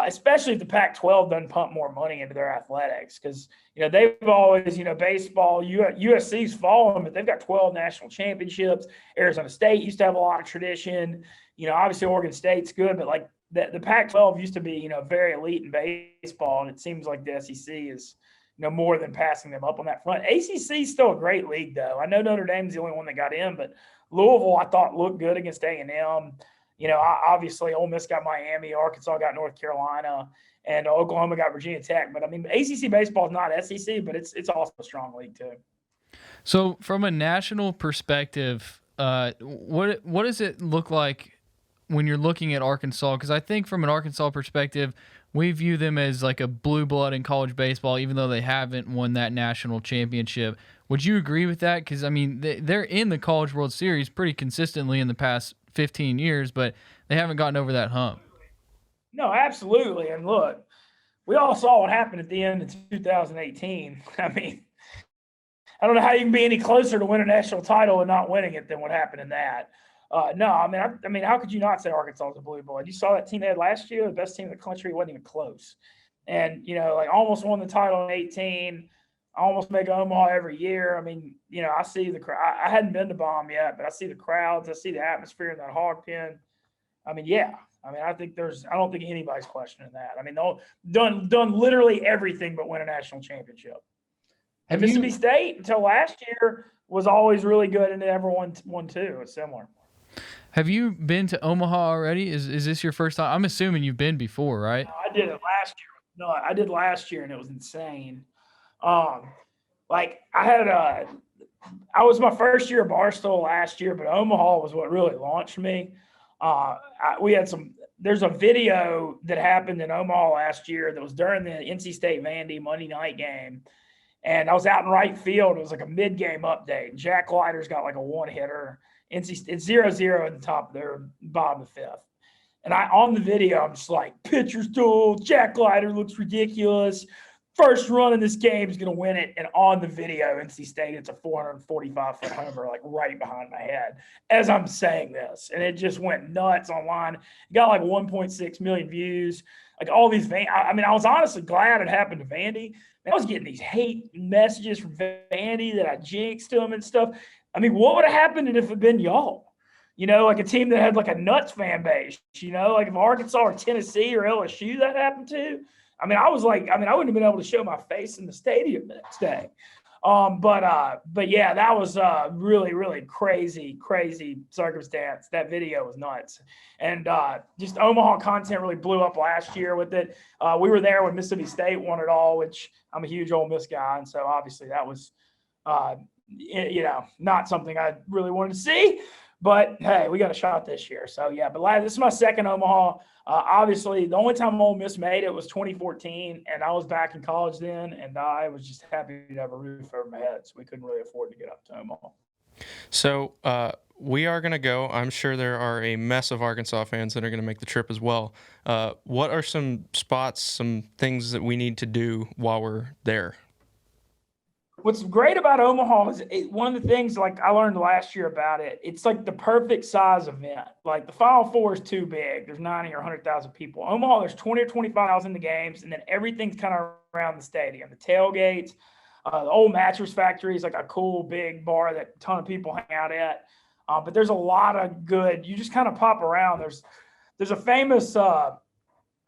S5: Especially if the Pac-12 doesn't pump more money into their athletics, because, they've always, baseball, USC's fallen, but they've got 12 national championships. Arizona State used to have a lot of tradition. Obviously Oregon State's good, but the Pac-12 used to be, very elite in baseball, and it seems like the SEC is, more than passing them up on that front. ACC is still a great league, though. I know Notre Dame's the only one that got in, but Louisville, I thought, looked good against A&M. Obviously Ole Miss got Miami, Arkansas got North Carolina, and Oklahoma got Virginia Tech. But, ACC baseball is not SEC, but it's also a strong league too.
S2: So from a national perspective, what does it look like when you're looking at Arkansas? Because I think from an Arkansas perspective, we view them as a blue blood in college baseball, even though they haven't won that national championship. Would you agree with that? Because, they're in the College World Series pretty consistently in the past 15 years, but they haven't gotten over that hump.
S5: No, absolutely. And look, we all saw what happened at the end of 2018. I don't know how you can be any closer to winning a national title and not winning it than what happened in that. How could you not say Arkansas is a blue blood? You saw that team they had last year, the best team in the country, wasn't even close. And, almost won the title in 18. I almost make Omaha every year. I mean, I see the crowd. I hadn't been to Bomb yet, but I see the crowds. I see the atmosphere in that hog pen. I mean, yeah. I mean, I don't think anybody's questioning that. I mean, they've done literally everything but win a national championship. And Mississippi State, until last year, was always really good, and everyone won too. It's similar.
S2: Have you been to Omaha already? Is this your first time? I'm assuming you've been before, right?
S5: No, I did it last year. No, I did last year, and it was insane. Like I was my first year at Barstool last year, but Omaha was what really launched me. There's a video that happened in Omaha last year that was during the NC State Vandy Monday night game. And I was out in right field. It was like a mid-game update. Jack Leiter's got like a one-hitter. It's 0-0 at the top of their bottom of the fifth. And on the video, I'm just like, pitcher stole. Jack Leiter looks ridiculous. First run in this game is going to win it. And on the video, NC State, it's a 445-foot homer, like right behind my head as I'm saying this. And it just went nuts online. It got like 1.6 million views. Like all these, I was honestly glad it happened to Vandy. I was getting these hate messages from Vandy that I jinxed them and stuff. I mean, what would have happened if it had been y'all? Like a team that had like a nuts fan base, like if Arkansas or Tennessee or LSU that happened to. I wouldn't have been able to show my face in the stadium the next day. But yeah, that was a really, really crazy circumstance. That video was nuts. And just Omaha content really blew up last year with it. We were there when Mississippi State won it all, which I'm a huge Ole Miss guy. And so obviously that was, not something I really wanted to see. But, hey, we got a shot this year. So, yeah, but this is my second Omaha. Obviously, the only time Ole Miss made it was 2014, and I was back in college then, and I was just happy to have a roof over my head, so we couldn't really afford to get up to Omaha.
S3: So we are going to go. I'm sure there are a mess of Arkansas fans that are going to make the trip as well. What are some spots, some things that we need to do while we're there?
S5: What's great about Omaha is one of the things like I learned last year about it. It's like the perfect size event. Like the Final Four is too big. There's 90 or 100,000 people. Omaha, there's 20 or 25,000 in the games, and then everything's kind of around the stadium. The tailgates, the old mattress factory is like a cool big bar that a ton of people hang out at. But there's a lot of good. You just kind of pop around. There's a famous.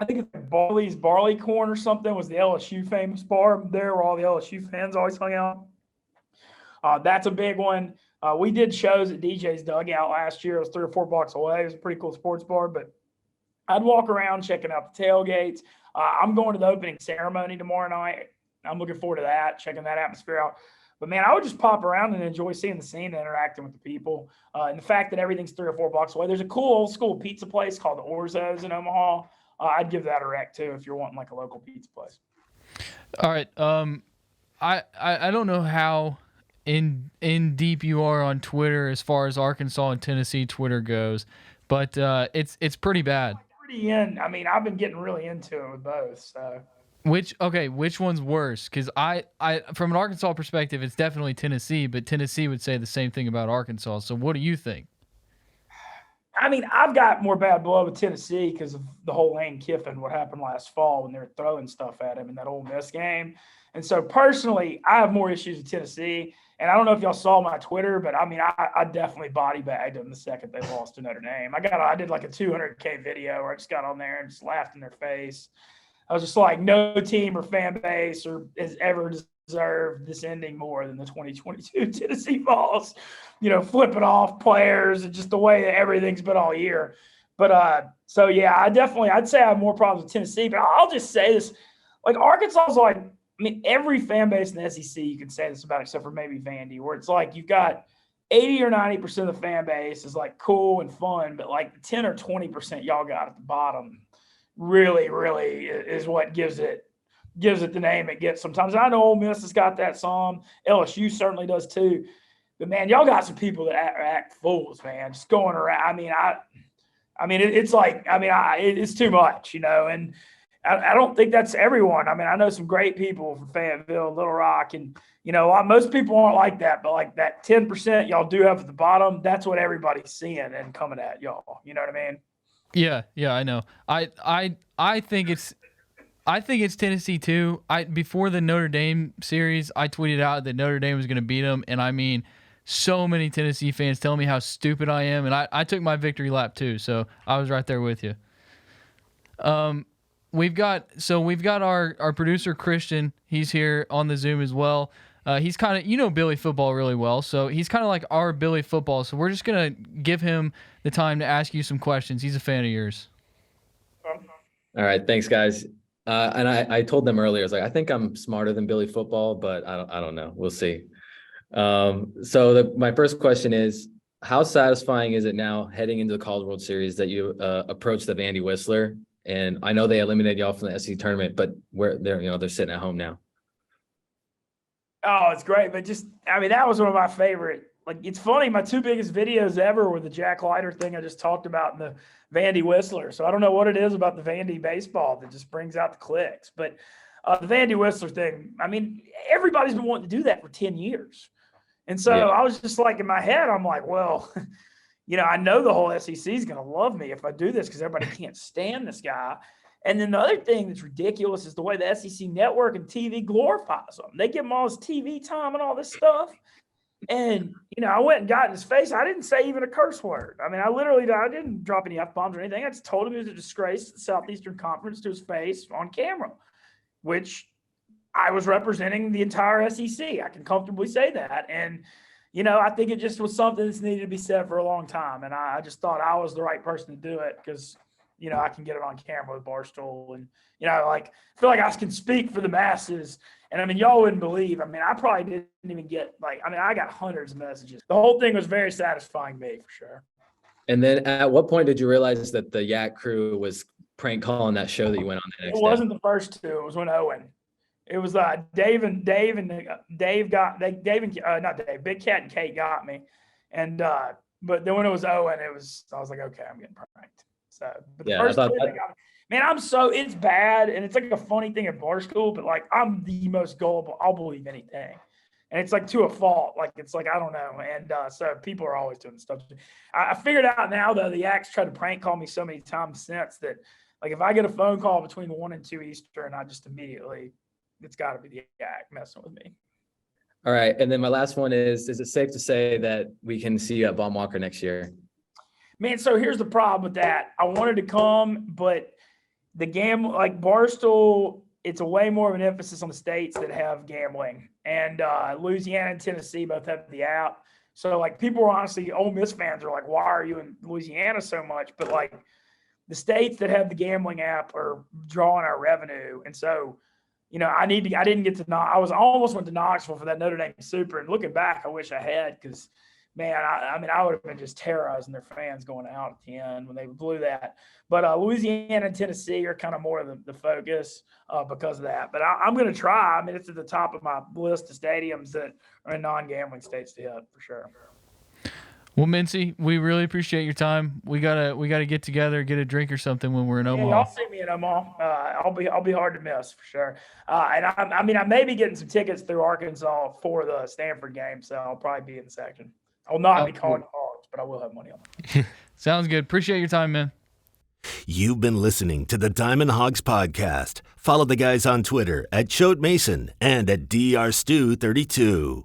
S5: I think it's Barley's Barley Corn or something was the LSU famous bar there where all the LSU fans always hung out. That's a big one. We did shows at DJ's Dugout last year. It was 3 or 4 blocks away. It was a pretty cool sports bar, but I'd walk around checking out the tailgates. I'm going to the opening ceremony tomorrow night. I'm looking forward to that, checking that atmosphere out. But, man, I would just pop around and enjoy seeing the scene and interacting with the people. And the fact that everything's 3 or 4 blocks away. There's a cool old school pizza place called the Orzo's in Omaha. I'd give that a rec too if you're wanting like a local pizza place.
S2: All right. I don't know how in deep you are on Twitter as far as Arkansas and Tennessee Twitter goes, but it's pretty bad.
S5: Pretty in. I mean, I've been getting really into it with both. So
S2: which one's worse? Because I from an Arkansas perspective, it's definitely Tennessee, but Tennessee would say the same thing about Arkansas. So what do you think?
S5: I mean, I've got more bad blood with Tennessee because of the whole Lane Kiffin, what happened last fall when they were throwing stuff at him in that Ole Miss game. And so personally, I have more issues with Tennessee. And I don't know if y'all saw my Twitter, but I mean, I definitely body bagged them the second they lost to Notre Dame. I did like a 200K video where I just got on there and just laughed in their face. I was just like, no team or fan base has ever deserved this ending more than the 2022 Tennessee Vols. Flipping off players and just the way that everything's been all year. But so yeah, I'd say I have more problems with Tennessee, but I'll just say this, like Arkansas is like, I mean, every fan base in the SEC you can say this about except for maybe Vandy, where it's like you've got 80 or 90% of the fan base is like cool and fun, but like the 10 or 20% y'all got at the bottom really, really is what gives it the name it gets sometimes. I know Ole Miss has got that some. LSU certainly does too. But, man, y'all got some people that act fools, man, just going around. It's too much, and I don't think that's everyone. I mean, I know some great people from Fayetteville, Little Rock, and, most people aren't like that. But, like, that 10% y'all do have at the bottom, that's what everybody's seeing and coming at y'all. You know what I mean?
S2: Yeah, I know. I think I think it's Tennessee too. Before the Notre Dame series, I tweeted out that Notre Dame was going to beat them, and I mean, so many Tennessee fans telling me how stupid I am, and I took my victory lap too, so I was right there with you. We've got our producer Christian. He's here on the Zoom as well. He's kind of, Billy Football really well, so he's kind of like our Billy Football. So we're just gonna give him the time to ask you some questions. He's a fan of yours.
S6: All right, thanks, guys. And I told them earlier, I was like, I think I'm smarter than Billy Football, but I don't know. We'll see. So my first question is, how satisfying is it now heading into the College World Series that you approached the Vandy Whistler? And I know they eliminated y'all from the SEC tournament, but they're sitting at home now.
S5: Oh, it's great. But that was one of my favorite. Like, it's funny, my two biggest videos ever were the Jack Leiter thing I just talked about and the Vandy Whistler. So I don't know what it is about the Vandy baseball that just brings out the clicks. But the Vandy Whistler thing, everybody's been wanting to do that for 10 years. And so I was just like, in my head, I'm like, well, I know the whole SEC is going to love me if I do this because everybody can't stand this guy. And then the other thing that's ridiculous is the way the SEC network and TV glorifies them. They give him all this TV time and all this stuff. And, I went and got in his face. I didn't say even a curse word. I didn't drop any F-bombs or anything. I just told him he was a disgrace to the Southeastern Conference to his face on camera, which I was representing the entire SEC. I can comfortably say that. And, I think it just was something that's needed to be said for a long time. And I just thought I was the right person to do it because – I can get it on camera with Barstool and, I feel like I can speak for the masses. And y'all wouldn't believe, I probably didn't even get I got hundreds of messages. The whole thing was very satisfying to me for sure.
S6: And then at what point did you realize that the Yak Crew was prank calling that show that you went on the next day?
S5: It wasn't the first two. It was when Owen. It was Big Cat and Kate got me. And, but then when it was Owen, I was like, okay, I'm getting pranked. So, but the first two, it's bad. And it's like a funny thing at Barstool, but I'm the most gullible. I'll believe anything. And it's to a fault. I don't know. And so people are always doing stuff. I figured out now, though, the Yaks tried to prank call me so many times since that, if I get a phone call between 1 and 2 Eastern, I just immediately, it's got to be the Yak messing with me.
S6: All right. And then my last one is it safe to say that we can see Von Walker next year?
S5: Man, so here's the problem with that. I wanted to come, but the Barstool, it's a way more of an emphasis on the states that have gambling. And Louisiana and Tennessee both have the app. So, people are honestly, Ole Miss fans are like, why are you in Louisiana so much? But, the states that have the gambling app are drawing our revenue. And so, I almost went to Knoxville for that Notre Dame Super. And looking back, I wish I had because – man, I would have been just terrorizing their fans going out at the end when they blew that. But Louisiana and Tennessee are kind of more of the focus because of that. But I'm going to try. It's at the top of my list of stadiums that are in non-gambling states to hit for sure.
S2: Well, Mintzy, we really appreciate your time. We gotta get together, get a drink or something when we're in Omaha.
S5: Y'all see me in Omaha. I'll be hard to miss for sure. And I may be getting some tickets through Arkansas for the Stanford game, so I'll probably be in the section. I will not be calling Hogs, but I will have money on them.
S2: Sounds good. Appreciate your time, man.
S4: You've been listening to the Diamond Hogs podcast. Follow the guys on Twitter at Choate Mason and at DRStew32.